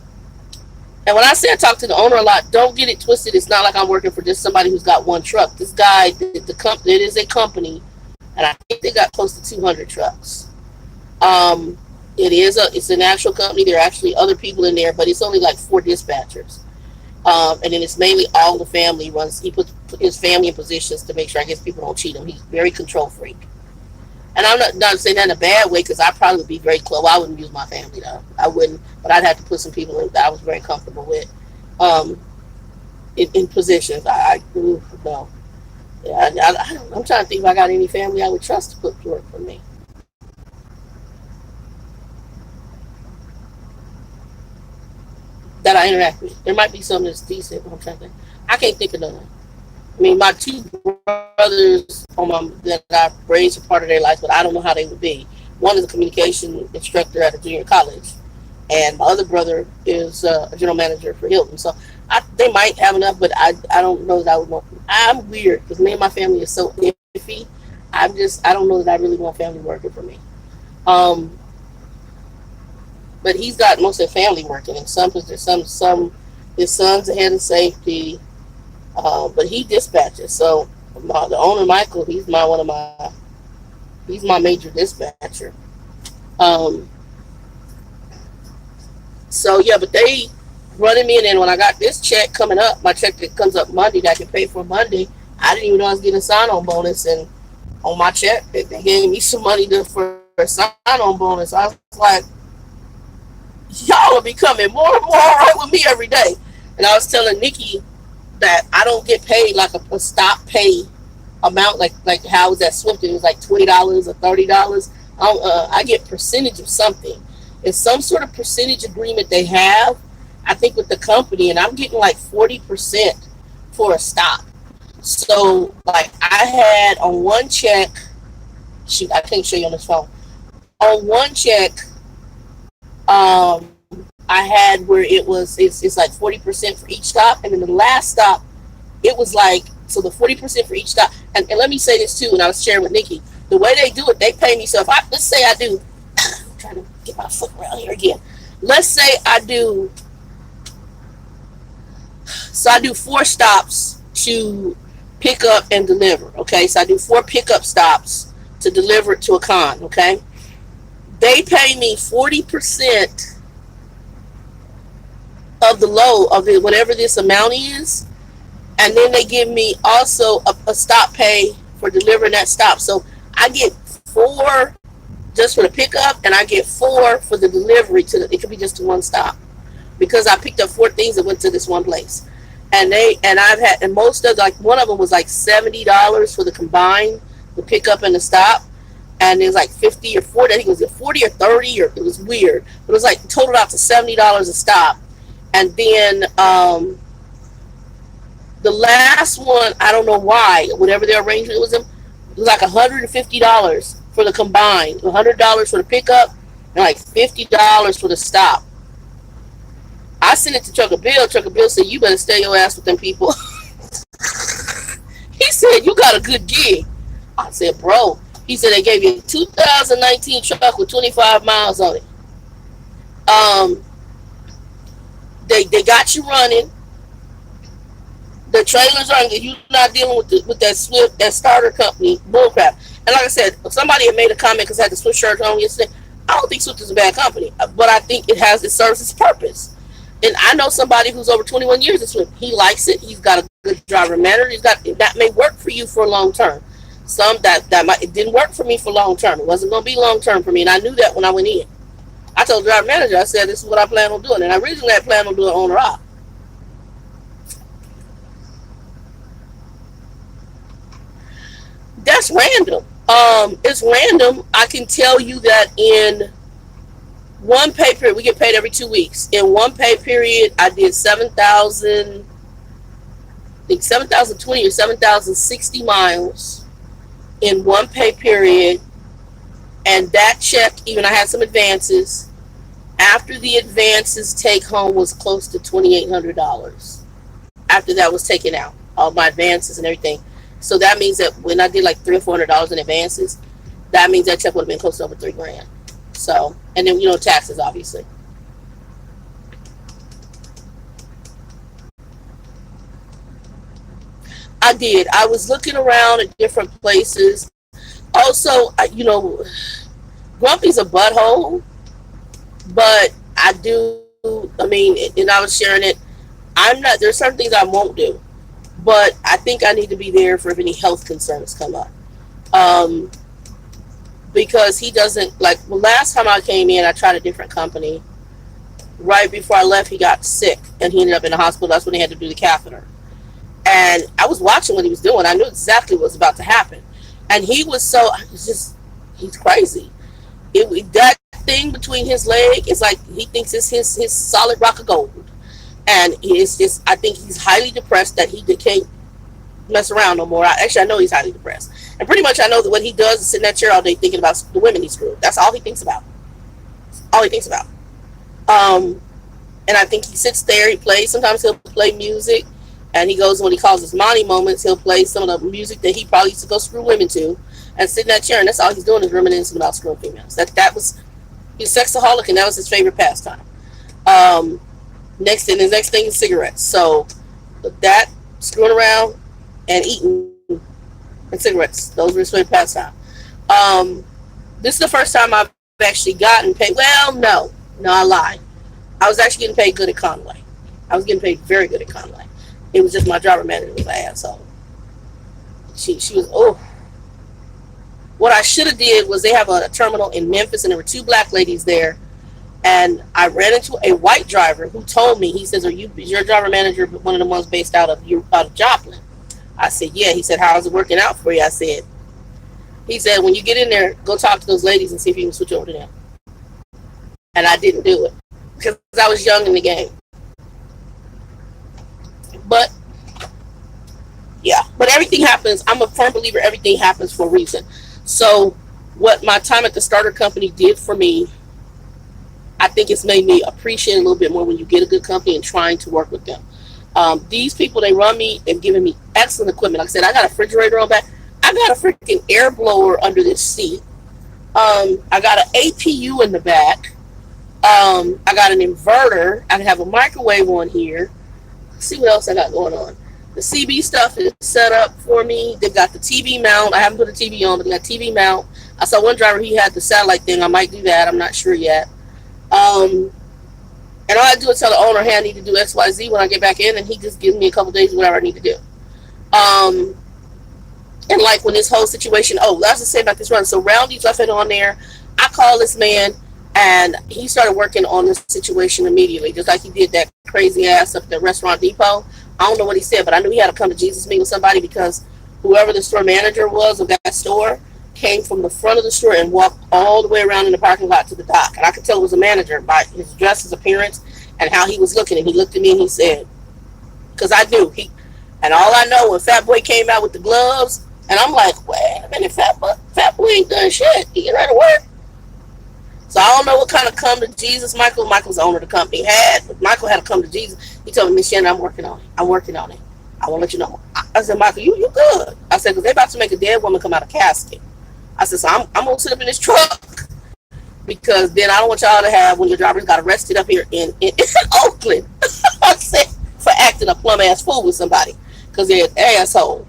And when I say I talk to the owner a lot, don't get it twisted. It's not like I'm working for just somebody who's got 1 truck. This guy, the company, it is a company, and I think they got close to 200 trucks. It's an actual company. There are actually other people in there, but it's only like 4 dispatchers. And then it's mainly all the family runs. He puts his family in positions to make sure, I guess, people don't cheat him. He's very control freak. And I'm not saying that in a bad way, because I probably would be very close. Well, I wouldn't use my family though. I wouldn't, but I'd have to put some people in that I was very comfortable with, um, in positions. No. Yeah, I'm trying to think if I got any family I would trust to put to work for me that I interact with. There might be some that's decent, but I'm trying to think. I can't think of none. I mean, my two brothers on my that I raised a part of their life, but I don't know how they would be. One is a communication instructor at a junior college, and my other brother is a general manager for Hilton. So they might have enough, but I don't know that I would want. I'm weird because me and my family is so iffy. I don't know that I really want family working for me. Um, but he's got most of the family working, and some his son's the head of safety, but he dispatches. So the owner Michael, he's my major dispatcher. Um, so yeah, but they running me, and then when I got this check coming up, my check that comes up Monday that I can pay for Monday, I didn't even know I was getting a sign-on bonus, and on my check they gave me some money for a sign-on bonus. I was like, y'all are becoming more and more right with me every day. And I was telling Nikki that I don't get paid like a stop pay amount, like how was that Swift? It was like $20 or $30. I get percentage of something. It's some sort of percentage agreement they have, I think, with the company, and I'm getting like 40% for a stop. So like I had on one check, shoot, I can't show you on this phone. On one check, I had where it's like 40% for each stop, and then the last stop, it was like, so the 40% for each stop. And let me say this too, and I was sharing with Nikki, the way they do it, they pay me. So if let's say I do, I'm trying to get my foot around here again. Let's say I do 4 stops to pick up and deliver. Okay, so I do 4 pickup stops to deliver it to a con. Okay, they pay me 40% of the load of it, whatever this amount is, and then they give me also a stop pay for delivering that stop. So I get 4 just for the pickup, and I get 4 for the delivery it could be just to one stop, because I picked up 4 things that went to this one place. And I've had, and most of, like, one of them was like $70 for the combined, the pickup and the stop, and it was like 50 or 40. I think it was 40 or 30, or it was weird, but it was like totaled out to $70 a stop. And then the last one, I don't know why, whatever their arrangement was, it was like $150 for the combined, $100 for the pickup, and like $50 for the stop. I sent it to Trucker Bill. Trucker Bill said, "You better stay your ass with them people." He said, "You got a good gig." I said, "Bro," he said, "they gave you a 2019 truck with 25 miles on it. Um, they got you running. The trailers are, you're not dealing with that Swift, that starter company bullcrap." And like I said, somebody had made a comment because I had the Swift shirt on yesterday. I don't think Swift is a bad company, but I think it serves its purpose. And I know somebody who's over 21 years at Swift. He likes it. He's got a good driver manager. That may work for you for long term. Some it didn't work for me for long term. It wasn't going to be long term for me, and I knew that when I went in. I told the driver manager, I said, "This is what I plan on doing," and I originally had planned on doing owner op. That's random. It's random. I can tell you that in one pay period, we get paid every 2 weeks. In one pay period, I did 7,000, I think 7,020 or 7,060 miles in one pay period. And that check, even I had some advances. After the advances, take home was close to $2,800. After that was taken out, all my advances and everything. So that means that when I did like $300 or $400 in advances, that means that check would have been close to over $3,000. So, and then, taxes, obviously. I did. I was looking around at different places. Also, Grumpy's a butthole, but I do, and I was sharing it. I'm not. There's certain things I won't do, but I think I need to be there for if any health concerns come up. Um, because he doesn't like. Well, last time I came in, I tried a different company. Right before I left, he got sick and he ended up in the hospital. That's when they had to do the catheter. And I was watching what he was doing. I knew exactly what was about to happen. And he was so, it's just, he's crazy. That thing between his leg is like, he thinks it's his solid rock of gold. And it's just, I think he's highly depressed that he can't mess around no more. Actually, I know he's highly depressed. And pretty much I know that what he does is sit in that chair all day thinking about the women he screwed. That's all he thinks about. All he thinks about. And I think he sits there, he plays, sometimes he'll play music, and he goes, when he calls his money moments, he'll play some of the music that he probably used to go screw women to, and sit in that chair, and that's all he's doing is reminiscing about screwing females. That was, he's a sexaholic, and that was his favorite pastime. His next thing is cigarettes. So that, screwing around, and eating, and cigarettes, those were his favorite pastime. This is the first time I've actually gotten paid. Well, no, I lied. I was actually getting paid good at Conway. I was getting paid very good at Conway. It was just my driver manager was an asshole. She was, oh. What I should have did was they have a terminal in Memphis and there were two black ladies there. And I ran into a white driver who told me, he says, is your driver manager one of the ones based out of Joplin? I said, yeah. He said, how is it working out for you? He said, when you get in there, go talk to those ladies and see if you can switch over to them. And I didn't do it because I was young in the game. But yeah, but everything happens. I'm a firm believer everything happens for a reason. So what my time at the starter company did for me, I think it's made me appreciate a little bit more when you get a good company and trying to work with them. These people, they run me, they've given me excellent equipment. Like I said, I got a refrigerator on back. I got a freaking air blower under this seat. I got an APU in the back. I got an inverter. I have a microwave on here. Let's see what else I got going on. The CB stuff is set up for me. They've got the TV mount. I haven't put a TV on, but they got TV mount. I saw one driver, he had the satellite thing. I might do that. I'm not sure yet. And all I do is tell the owner, hey, I need to do XYZ when I get back in, and he just gives me a couple days of whatever I need to do. And like when this whole situation, I was going to say about this run. So Roundy's left it on there. I call this man, and he started working on this situation immediately, just like he did that crazy ass up at the Restaurant Depot. I don't know what he said, but I knew he had to come to Jesus meet with somebody because whoever the store manager was of that store came from the front of the store and walked all the way around in the parking lot to the dock. And I could tell it was a manager by his dress, his appearance, and how he was looking. And he looked at me and he said, because I knew and all I know when Fat Boy came out with the gloves, and I'm like, wait a minute, Fat Boy ain't done shit. He getting ready to work. So I don't know what kind of come to Jesus Michael's the owner of the company had, but Michael had to come to Jesus. He told me, Miss Shannon, I'm working on it. I want to let you know. I said, Michael, you good. I said, because they're about to make a dead woman come out of casket. I said, so I'm going to sit up in this truck because then I don't want y'all to have when your drivers got arrested up here in Oakland. I said, for acting a plum ass fool with somebody because they're an asshole.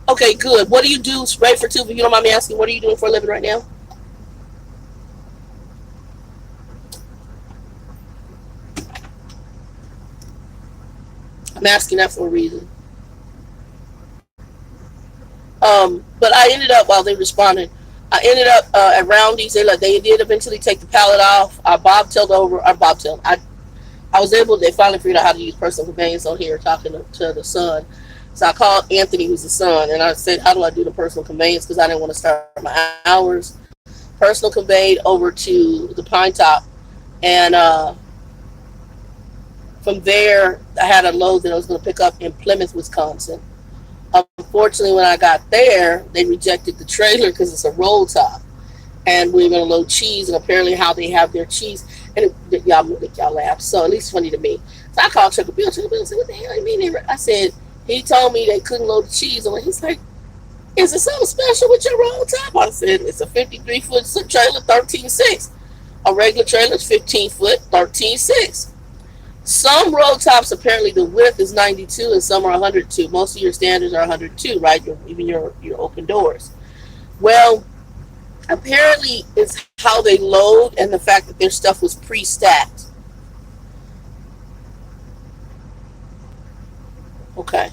Okay, good. What do you do? Right for two, if you don't mind me asking, what are you doing for a living right now? I'm asking that for a reason. But I ended up, while they responded, I ended up at Roundy's. They did eventually take the pallet off. I was able, they finally figured out how to use personal conveyance on here, talking to the son. So I called Anthony, who's the son, and I said, how do I do the personal conveyance? Because I didn't want to start my hours. Personal conveyed over to the Pine Top. And from there, I had a load that I was going to pick up in Plymouth, Wisconsin. Unfortunately, when I got there, they rejected the trailer because it's a roll top. And we were going to load cheese, and apparently how they have their cheese. And y'all laughed, so at least funny to me. So I called Chuck Bill. Chuck Bill said, what the hell you mean? I said, he told me they couldn't load the cheese on. He's like, is it something special with your roll top? I said, it's a 53-foot trailer, 13.6. A regular trailer is 15-foot, 13.6. Some roll tops, apparently the width is 92 and some are 102. Most of your standards are 102, right? Even your open doors. Well, Apparently, it's how they load and the fact that their stuff was pre-stacked. Okay.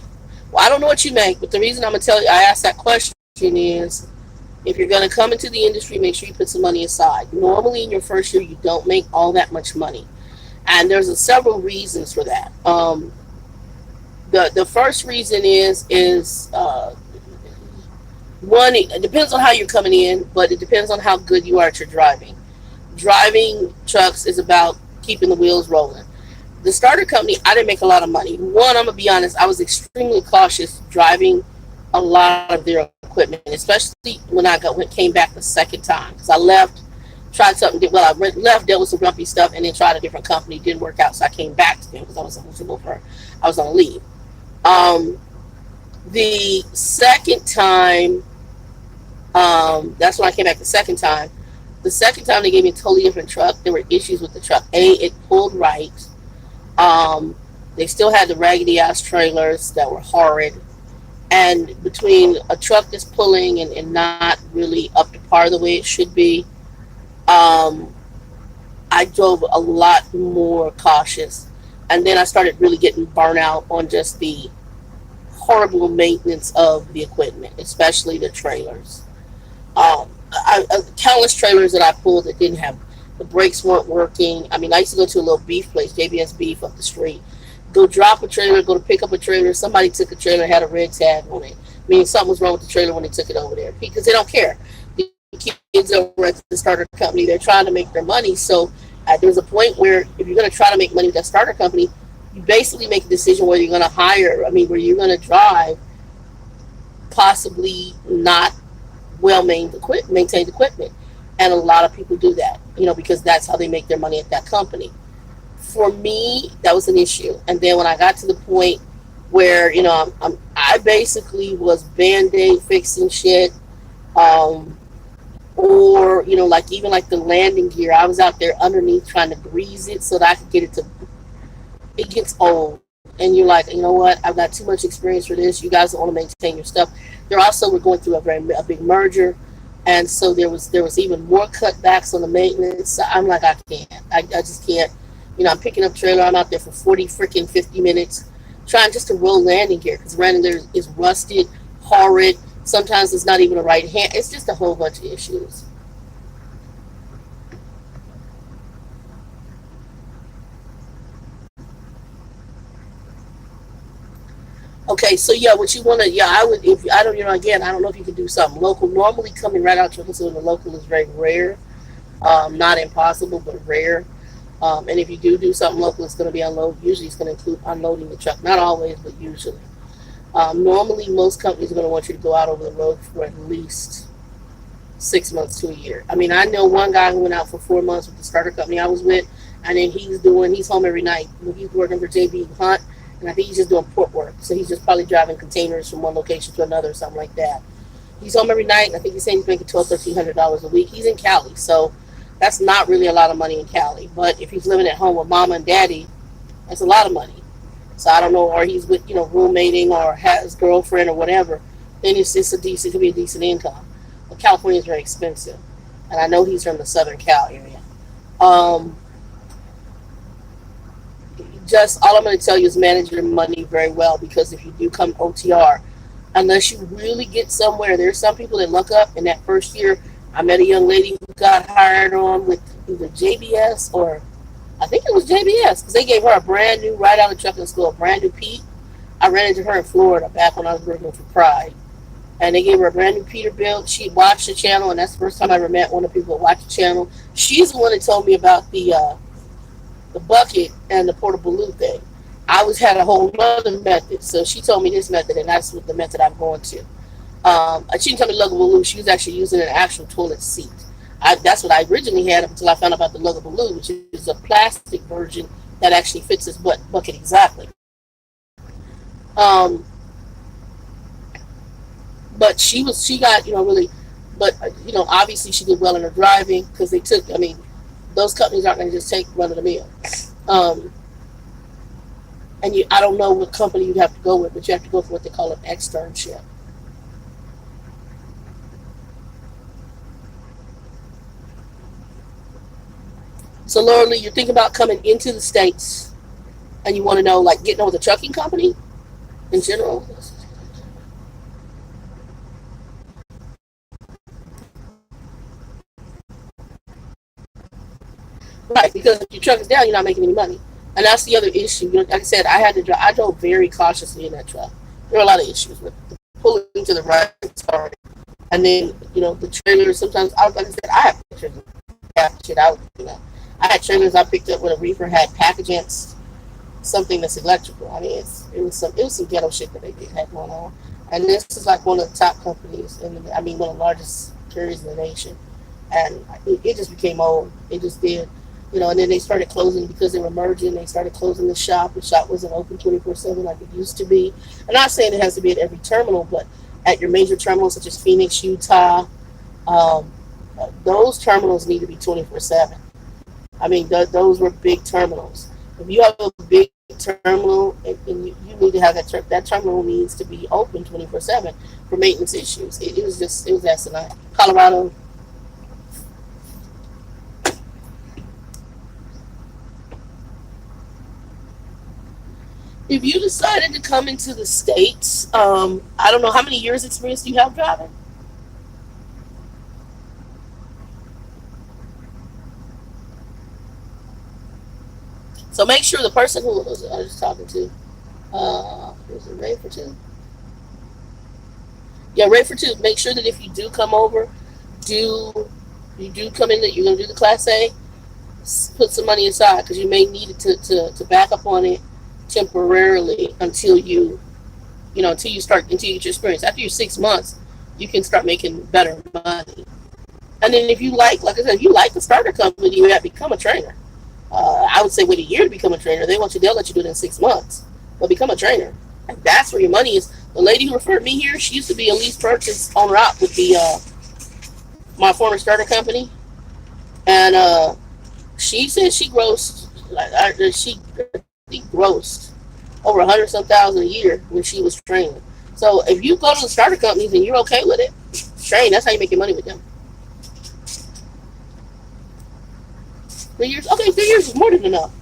Well, I don't know what you make, but the reason I'm gonna tell you, I asked that question is, if you're gonna come into the industry, make sure you put some money aside. Normally, in your first year, you don't make all that much money, and there's several reasons for that. The first reason is one. It depends on how you're coming in, but it depends on how good you are at your driving. Driving trucks is about keeping the wheels rolling. The starter company, I didn't make a lot of money. One, I'm gonna be honest, I was extremely cautious driving a lot of their equipment, especially when came back the second time, because I left, tried something, left, dealt with some grumpy stuff, and then tried a different company. Didn't work out, so I came back to them because I was supposed to go for, I was on leave. Um, the second time, that's when I came back the second time. The second time they gave me a totally different truck. There were issues with the truck. It pulled right. Um, they still had the raggedy ass trailers that were horrid. And between a truck that's pulling and not really up to par the way it should be, um, I drove a lot more cautious. And then I started really getting burnt out on just the horrible maintenance of the equipment, especially the trailers. Countless trailers that I pulled that didn't have, the brakes weren't working. I mean, I used to go to a little beef place, JBS Beef up the street. Go drop a trailer, go to pick up a trailer. Somebody took a trailer, had a red tag on it, meaning something was wrong with the trailer when they took it over there, because they don't care. The kids over at the starter company, they're trying to make their money. So there's a point where if you're going to try to make money with that starter company, you basically make a decision whether you're going to where you're going to drive possibly not well maintained equipment. And a lot of people do that, because that's how they make their money at that company. For me, that was an issue. And then when I got to the point where, I basically was band-aid fixing shit, or, like even like the landing gear, I was out there underneath trying to grease it so that I could get it gets old. And you're like, you know what? I've got too much experience for this. You guys don't want to maintain your stuff. We're going through a big merger. And so there was even more cutbacks on the maintenance. So I'm like, I can't. I just can't. I'm picking up trailer. I'm out there for 50 minutes trying just to roll landing gear, because landing gear is rusted, horrid. Sometimes it's not even a right hand. It's just a whole bunch of issues. Okay, so yeah, what you want to, yeah, I would, if I don't, again, I don't know if you can do something local. Normally, coming right out to the local is very rare. Not impossible, but rare. And if you do something local, it's going to be unload. Usually, it's going to include unloading the truck. Not always, but usually. Normally, most companies are going to want you to go out over the road for at least 6 months to a year. I mean, I know one guy who went out for 4 months with the starter company I was with, and then he's home every night. He's working for JB Hunt, and I think he's just doing port work. So he's just probably driving containers from one location to another or something like that. He's home every night, and I think he's saying he's making $1,200-$1,300 a week. He's in Cali, so that's not really a lot of money in Cali. But if he's living at home with mama and daddy, that's a lot of money. So I don't know, or he's with, roommating or has girlfriend or whatever, then it could be a decent income. But California is very expensive. And I know he's from the Southern Cal area. Just all I'm going to tell you is manage your money very well, because if you do come OTR, unless you really get somewhere, there's some people that look up in that first year. I met a young lady who got hired on with either JBS or I think it was JBS, because they gave her a brand new, right out of trucking school, a brand new Pete. I ran into her in Florida back when I was working for Pride. And they gave her a brand new Peterbilt. She watched the channel, and that's the first time I ever met one of the people that watched the channel. She's the one that told me about the bucket and the portable loo thing. Had a whole other method, so she told me this method, and that's the method I'm going to. She didn't tell me luggable loo. She was actually using an actual toilet seat. That's what I originally had up until I found out about the luggable loo, which is a plastic version that actually fits this bucket exactly. Um, but she got, really, but, obviously she did well in her driving, because those companies aren't going to just take run of the mill. And I don't know what company you'd have to go with, but you have to go for what they call an externship. So, Lordly, you're thinking about coming into the States and you want to know, like, getting on with a trucking company in general? Right, because if your truck is down, you're not making any money. And that's the other issue. You know, like I said, I drove very cautiously in that truck. There were a lot of issues with pulling to the right side. And then, you know, the trailers, sometimes, like I said, I have pictures of that shit out, you know. I had trailers I picked up when a reefer had package against something that's electrical. I mean, it was some ghetto shit that they had going on. And this is like one of the top companies, I mean, one of the largest carriers in the nation. And it just became old. It just did. You know, and then they started closing because they were merging. They started closing the shop. The shop wasn't open 24/7 like it used to be. I'm not saying it has to be at every terminal, but at your major terminals such as Phoenix, Utah, um, those terminals need to be 24/7. I mean, those were big terminals. If you have a big terminal, and you need to have that terminal needs to be open 24/7 for maintenance issues. It was asinine. Colorado. If you decided to come into the States, I don't know how many years experience do you have driving? So make sure the person who I was talking to, is it Ray for two? Yeah, Ray for two. Make sure that if you do come over, do you do come in that you're gonna do the Class A, put some money aside because you may need it to back up on it temporarily until until you get your experience. After your 6 months, you can start making better money. And then if you like I said, if you like the starter company, you have to become a trainer. I would say wait a year to become a trainer. They'll let you do it in 6 months, but become a trainer. And that's where your money is. The lady who referred me here, she used to be a lease purchase on route with the my former starter company, and she said she grossed over 100 some thousand a year when she was training. So if you go to the starter companies and you're okay with it, train. That's how you make your money with them. 3 years? Okay, 3 years is more than enough.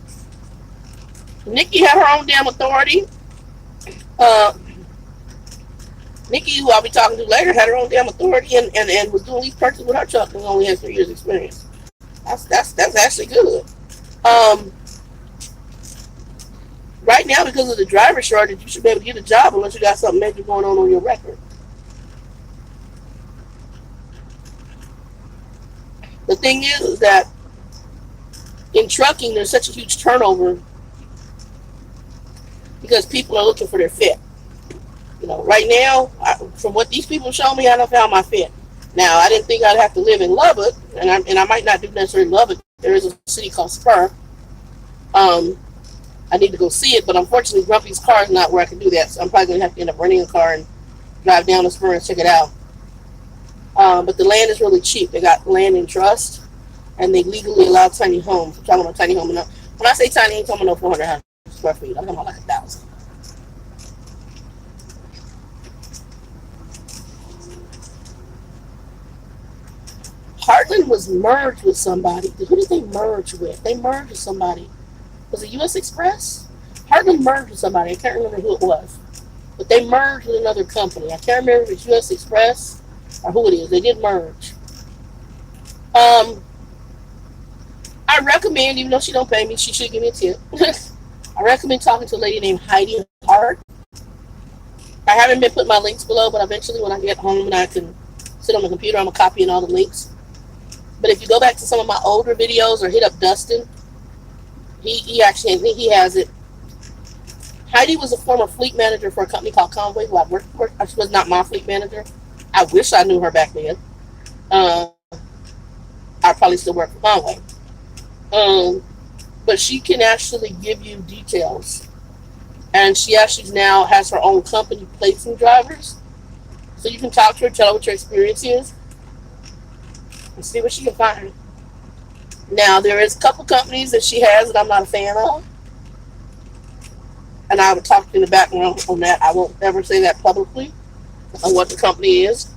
Nikki had her own damn authority. Uh, Nikki, who I'll be talking to later, had her own damn authority and was doing lease purchase with her truck and only has 3 years experience. That's actually good. Um, right now, because of the driver shortage, you should be able to get a job unless you got something major going on your record. The thing is that in trucking, there's such a huge turnover because people are looking for their fit. You know, right now, from what these people show me, I done found my fit. Now, I didn't think I'd have to live in Lubbock, and I might not do necessarily Lubbock. There is a city called Spur. I need to go see it, but unfortunately, Grumpy's car is not where I can do that, so I'm probably going to have to end up renting a car and drive down to Spur and check it out. But the land is really cheap. They got land in trust, and they legally allow tiny homes. I'm talking about tiny home. When I say tiny, I ain't talking about no 400 square feet. I'm talking about like 1,000. Heartland was merged with somebody. Who did they merge with? They merged with somebody. Was it U.S. Express? Heartland merged with somebody. I can't remember who it was. But they merged with another company. I can't remember if it's U.S. Express or who it is. They did merge. Um, I recommend, even though she don't pay me, she should give me a tip. I recommend talking to a lady named Heidi Hart. I haven't been putting my links below, but eventually when I get home and I can sit on the computer, I'm going to copy in all the links. But if you go back to some of my older videos or hit up Dustin, he actually, I think he has it. Heidi was a former fleet manager for a company called Convoy, who I worked for. She was not my fleet manager. I wish I knew her back then. Uh, I probably still work for Convoy. But she can actually give you details. And she actually now has her own company placing drivers. So you can talk to her, tell her what your experience is, and see what she can find. Now, there is a couple companies that she has that I'm not a fan of. And I would talk in the background on that. I won't ever say that publicly on what the company is.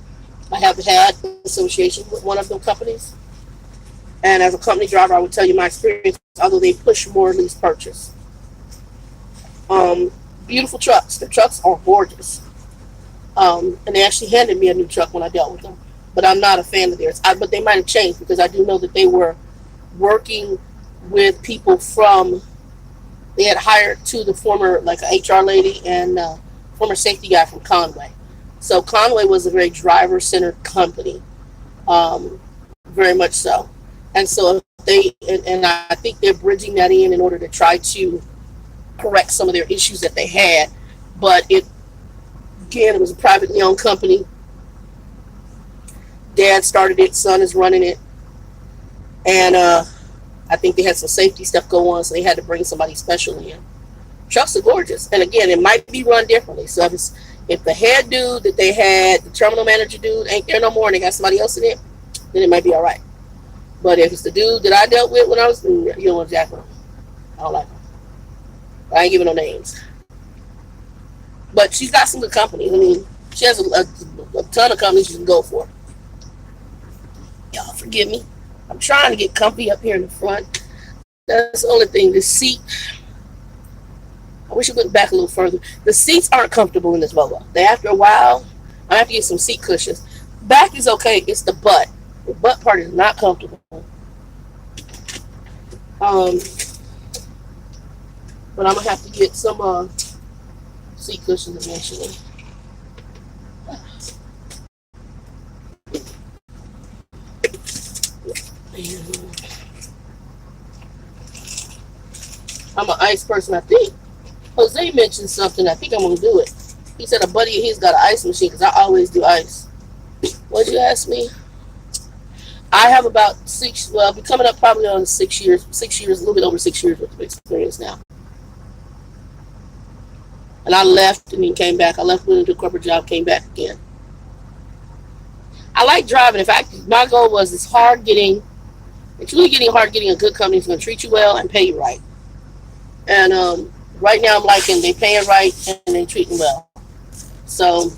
I have had association with one of those companies. And as a company driver, I would tell you my experience, although they push more lease purchase. Um, Beautiful trucks. The trucks are gorgeous. And they actually handed me a new truck when I dealt with them. But I'm not a fan of theirs. But they might have changed because I do know that they were working with people from, they had hired to the former, like a HR lady and former safety guy from Conway. So Conway was a very driver-centered company, um, very much so. And so and I think they're bridging that in order to try to correct some of their issues that they had. But again, it was a privately owned company. Dad started it, son is running it, and I think they had some safety stuff go on, so they had to bring somebody special in. Trucks are gorgeous, and again, it might be run differently. So if the head dude that they had, the terminal manager dude, ain't there no more, and they got somebody else in it, then it might be all right. But if it's the dude that I dealt with when I was, you don't want Jack on. I don't like him. I ain't giving no names. But she's got some good companies. I mean, she has a ton of companies you can go for. Y'all forgive me. I'm trying to get comfy up here in the front. That's the only thing. The seat, I wish it went back a little further. The seats aren't comfortable in this Volvo. After a while, I have to get some seat cushions. Back is okay. It's the butt. The butt part is not comfortable. But I'm going to have to get some seat cushions eventually. I'm an ice person. I think Jose mentioned something. I think I'm going to do it. He said a buddy of his got an ice machine because I always do ice. What'd you ask me? I have about I'll be coming up probably on 6 years, a little bit over 6 years worth of experience now. And I left and then came back. I left, went into a corporate job, came back again. I like driving. In fact, my goal was it's really hard getting a good company that's going to treat you well and pay you right. And right now I'm liking they paying right and they treating well. So,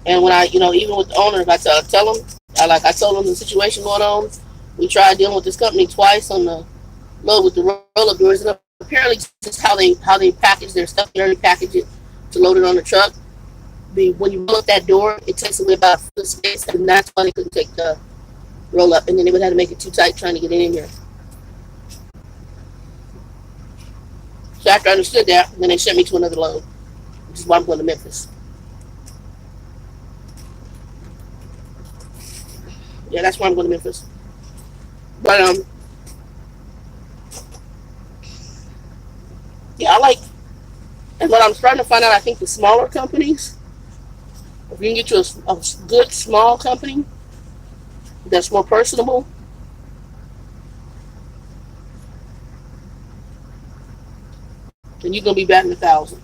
and when I, even with the owners, I tell them, I told them the situation going on. We tried dealing with this company twice on the load with the roll-up doors, and apparently just how they package their stuff. They already package it to load it on the truck. When you roll up that door, it takes away about a foot space, and that's why they couldn't take the roll up, and then they would have to make it too tight trying to get in here. So after I understood that, then they sent me to another load, which is why I'm going to Memphis. Yeah, that's why I'm going to Memphis. But yeah, and what I'm starting to find out, I think the smaller companies, if you can get you a good small company that's more personable, then you're going to be batting 1,000.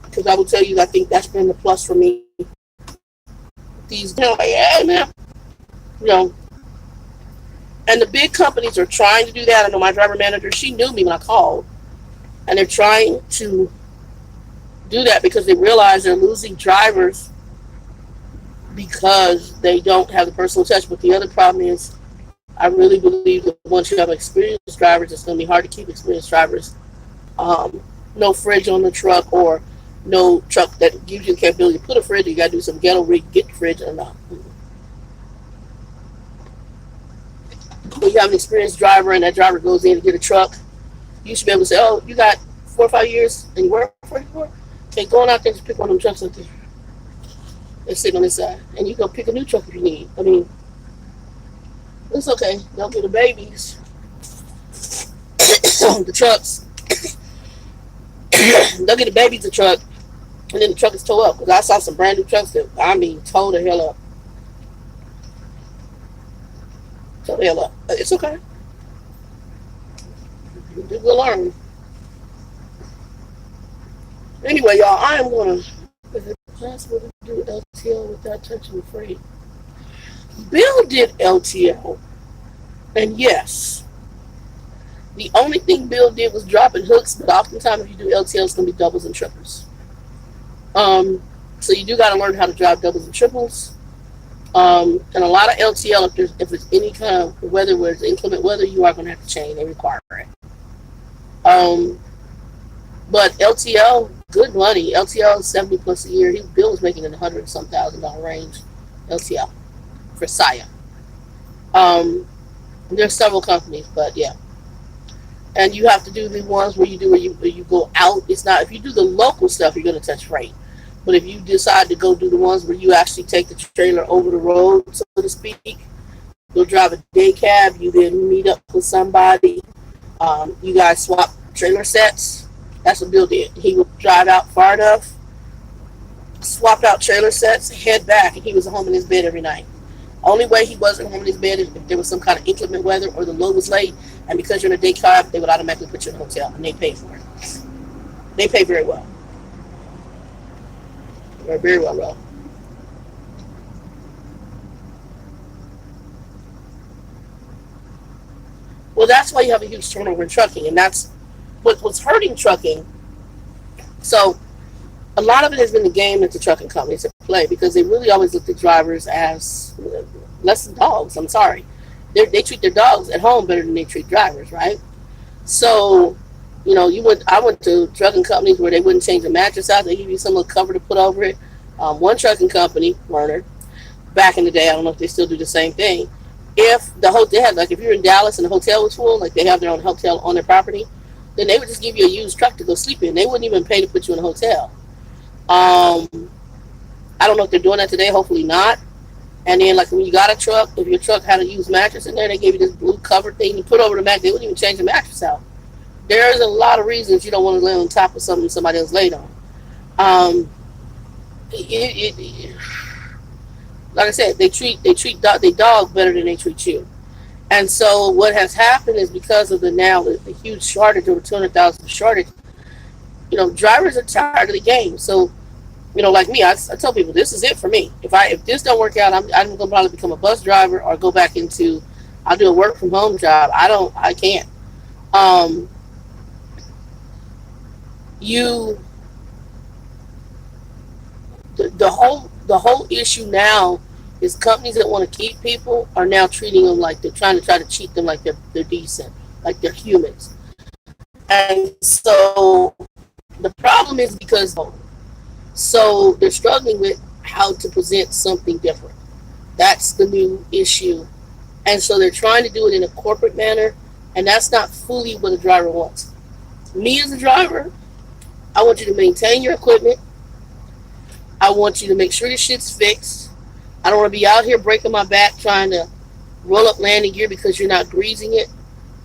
Because I will tell you, I think that's been the plus for me. These, like, yeah, man. And the big companies are trying to do that. I know my driver manager, she knew me when I called. And they're trying to do that because they realize they're losing drivers because they don't have the personal touch. But the other problem is, I really believe that once you have experienced drivers, it's going to be hard to keep experienced drivers. No fridge on the truck, or no truck that gives you the capability to put a fridge. You got to do some ghetto rig, get the fridge, or not. When you have an experienced driver and that driver goes in to get a truck, you should be able to say, oh, you got 4 or 5 years and you work for it before? Okay, go on out there and just pick one of them trucks up there. They're sitting on this side. And you go pick a new truck if you need. I mean, it's okay. They'll get the babies. The trucks. They'll get the babies the truck, and then the truck is towed up. Because I saw some brand new trucks that, towed the hell up. Towed the hell up. It's okay. We'll learn. Anyway, y'all, I am going to, is it possible to do LTL without touching the freight? Bill did LTL, and yes, the only thing Bill did was dropping hooks, but oftentimes if you do LTL, it's going to be doubles and triples. So you do got to learn how to drive doubles and triples. And a lot of LTL, if it's any kind of weather where it's inclement weather, you are going to have to chain. They require it. Um, but LTL, good money. LTL is 70 plus a year. Bill was making in the hundred and some $1,000 range. LTL for Saya. Um, there's several companies, but yeah. And you have to do the ones where you go out. It's not if you do the local stuff, you're going to touch freight. But if you decide to go do the ones where you actually take the trailer over the road, so to speak, you'll drive a day cab. You then meet up with somebody. You guys swap trailer sets. That's what Bill did. He would drive out far enough, swapped out trailer sets, head back, and he was home in his bed every night. Only way he wasn't home in his bed is if there was some kind of inclement weather or the load was late, and because you're in a day cab, they would automatically put you in a hotel, and they pay for it. They pay very well. Very, very well, bro. Well, that's why you have a huge turnover in trucking, and that's what's hurting trucking. So a lot of it has been the game that the trucking companies have played because they really always look at drivers as less than dogs. I'm sorry. They treat their dogs at home better than they treat drivers, right? So, I went to trucking companies where they wouldn't change the mattress out. They give you some little cover to put over it. One trucking company, Werner, back in the day, I don't know if they still do the same thing. If they had, like, if you're in Dallas and the hotel was full, like they have their own hotel on their property, then they would just give you a used truck to go sleep in. They wouldn't even pay to put you in a hotel. Um, I don't know if they're doing that today. Hopefully not. And then, like, when you got a truck, if your truck had a used mattress in there, they gave you this blue cover thing you put over the mattress. They wouldn't even change the mattress out. There's a lot of reasons you don't want to lay on top of something somebody else laid on. Um, it, like I said, they dog better than they treat you. And so what has happened is because of the huge shortage, over 200,000 shortage, drivers are tired of the game. So, like me, I tell people this is it for me. If this don't work out, I'm gonna probably become a bus driver or go back into I'll do a work from home job. I can't. Um, you the whole issue now is companies that want to keep people are now treating them like they're try to cheat them like they're decent, like they're humans. And so the problem is because so they're struggling with how to present something different. That's the new issue. And so they're trying to do it in a corporate manner, and that's not fully what a driver wants. Me as a driver, I want you to maintain your equipment. I want you to make sure the shit's fixed. I don't want to be out here breaking my back trying to roll up landing gear because you're not greasing it.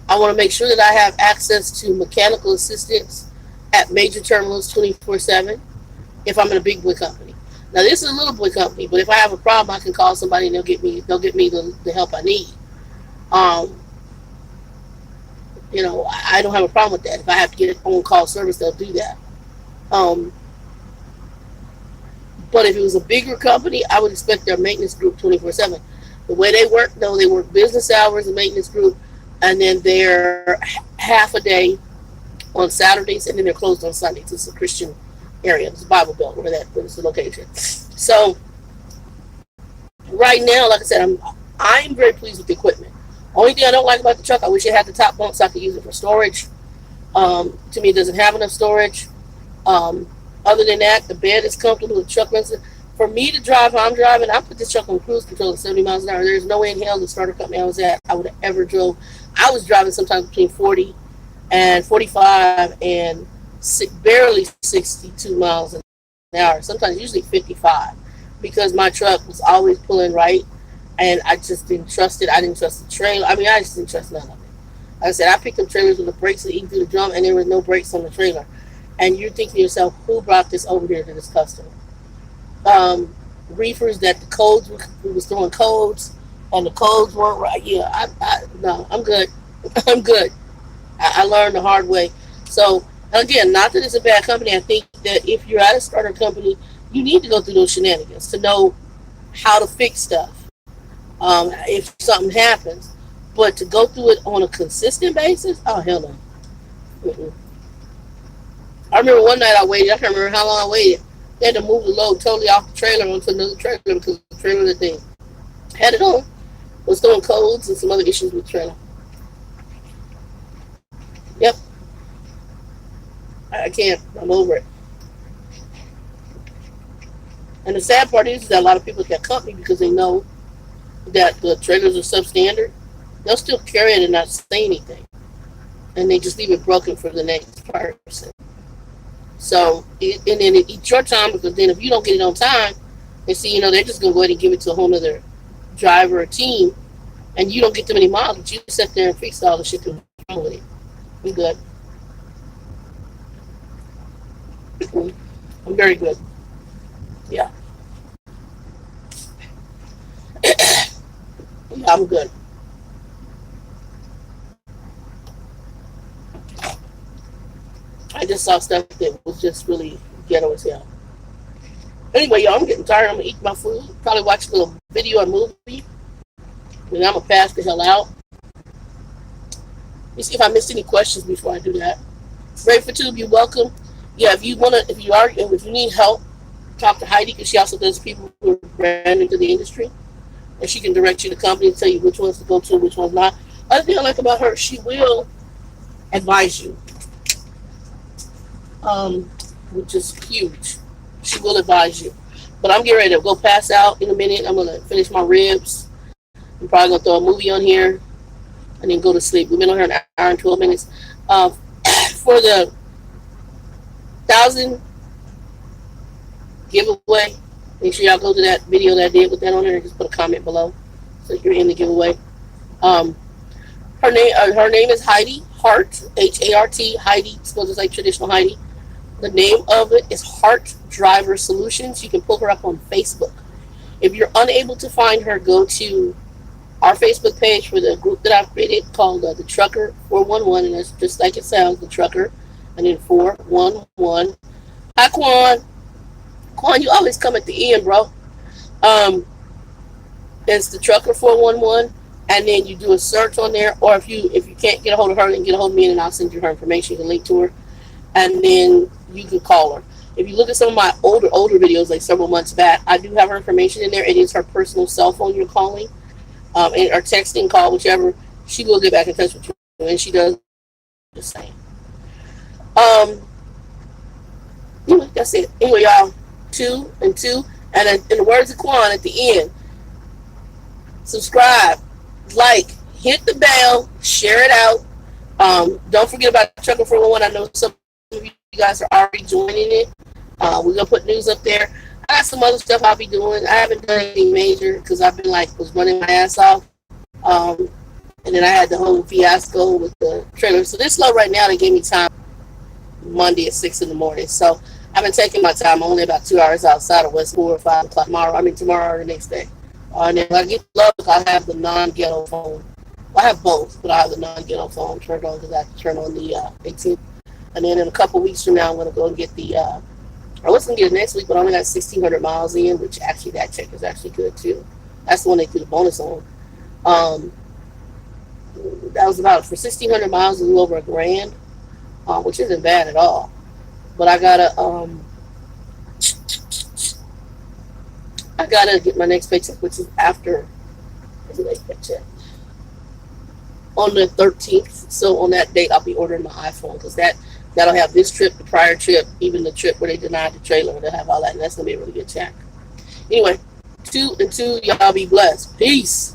I want to make sure that I have access to mechanical assistance at major terminals 24/7 if I'm in a big boy company. Now this is a little boy company, but if I have a problem, I can call somebody and they'll get me the help I need. Um, I don't have a problem with that. If I have to get on call service, they'll do that. Um, but if it was a bigger company, I would expect their maintenance group 24/7. The way they work, though, they work business hours, the maintenance group, and then they're half a day on Saturdays, and then they're closed on Sundays. It's a Christian area. It's a Bible Belt where's the location. So right now, like I said, I'm very pleased with the equipment. Only thing I don't like about the truck, I wish it had the top bunk so I could use it for storage. To me, it doesn't have enough storage. Um, Other than that, the bed is comfortable. The truck runs. For me to drive how I'm driving, I put this truck on cruise control at 70 miles an hour. There's no way in hell the starter company I was at I would have ever drove. I was driving sometimes between 40 and 45 and barely 62 miles an hour. Sometimes usually 55 because my truck was always pulling right, and I just didn't trust it. I didn't trust the trailer. I mean, I just didn't trust none of it. Like I said, I picked up trailers with the brakes that eat through the drum, and there were no brakes on the trailer. And you're thinking to yourself, who brought this over here to this customer? Reefers that the codes we was throwing codes, and the codes weren't right. Yeah, no, I'm good. I'm good. I learned the hard way. So again, not that it's a bad company. I think that if you're at a starter company, you need to go through those shenanigans to know how to fix stuff if something happens. But to go through it on a consistent basis, oh hell no. Mm-mm. I remember one night I waited. I can't remember how long I waited. They had to move the load totally off the trailer onto another trailer because the trailer that thing. Had it on. Was throwing codes and some other issues with the trailer. Yep, I can't. I'm over it. And the sad part is that a lot of people get company because they know that the trailers are substandard. They'll still carry it and not say anything, and they just leave it broken for the next person. So, and then it eats your time because then if you don't get it on time, they see, they're just gonna go ahead and give it to a whole other driver or team, and you don't get them any miles. But you sit there and fix all the shit that's wrong with it. I'm good. I'm very good. Yeah, yeah, I'm good. I just saw stuff that was just really ghetto as hell. Anyway, y'all, I'm getting tired. I'm gonna eat my food. Probably watch a little video or movie. And I'm gonna pass the hell out. Let me see if I missed any questions before I do that. Ready for Tube, you're welcome. Yeah, if you need help, talk to Heidi because she also does people who are brand new to the industry, and she can direct you to company and tell you which ones to go to, which ones not. Other thing I like about her, she will advise you, which is huge. She will advise you. But I'm getting ready to go pass out in a minute. I'm gonna finish my ribs. I'm probably gonna throw a movie on here and then go to sleep. We've been on here an hour and 12 minutes. For the 1,000 giveaway, make sure y'all go to that video that I did with that on there and just put a comment below so you're in the giveaway. Um, her name is Heidi Hart, Hart. Heidi, spelled just like traditional Heidi. The name of it is Hart Driver Solutions. You can pull her up on Facebook. If you're unable to find her, go to our Facebook page for the group that I've created called the Trucker 411, and that's just like it sounds, the Trucker, and then 411. Hi, Quan. Quan, you always come at the end, bro. It's the Trucker 411, and then you do a search on there, or if you can't get a hold of her, then get a hold of me, and I'll send you her information. You can link to her, and then you can call her. If you look at some of my older videos, like several months back, I do have her information in there. It is her personal cell phone you're calling, or texting, call, whichever. She will get back in touch with you, and she does the same. Anyway, that's it. Anyway, y'all, 2 and 2, and in the words of Quan at the end, subscribe, like, hit the bell, share it out. Don't forget about Trucker 411. I know some of you guys are already joining it. We're gonna put news up there. I got some other stuff I'll be doing. I haven't done anything major because I've been was running my ass off. And then I had the whole fiasco with the trailer. So this slow right now. They gave me time Monday at 6 in the morning. So I've been taking my time. I'm only about 2 hours outside of West 4 or 5 o'clock tomorrow. Tomorrow or the next day. And then when I get low, I have the non-ghetto phone. Well, I have both, but I have the non-ghetto phone turned on because I have to turn on the 18th. And then in a couple weeks from now, I'm going to go and get the, I was going to get it next week, but I only got 1,600 miles in, which actually that check is actually good too. That's the one they threw the bonus on. That was about, for 1,600 miles, a little over $1,000, which isn't bad at all. But I gotta get my next paycheck, which is after the next paycheck. On the 13th, so on that date, I'll be ordering my iPhone because that'll have this trip, the prior trip, even the trip where they denied the trailer. They'll have all that, and that's gonna be a really good check. Anyway, 2 and 2, y'all be blessed. Peace.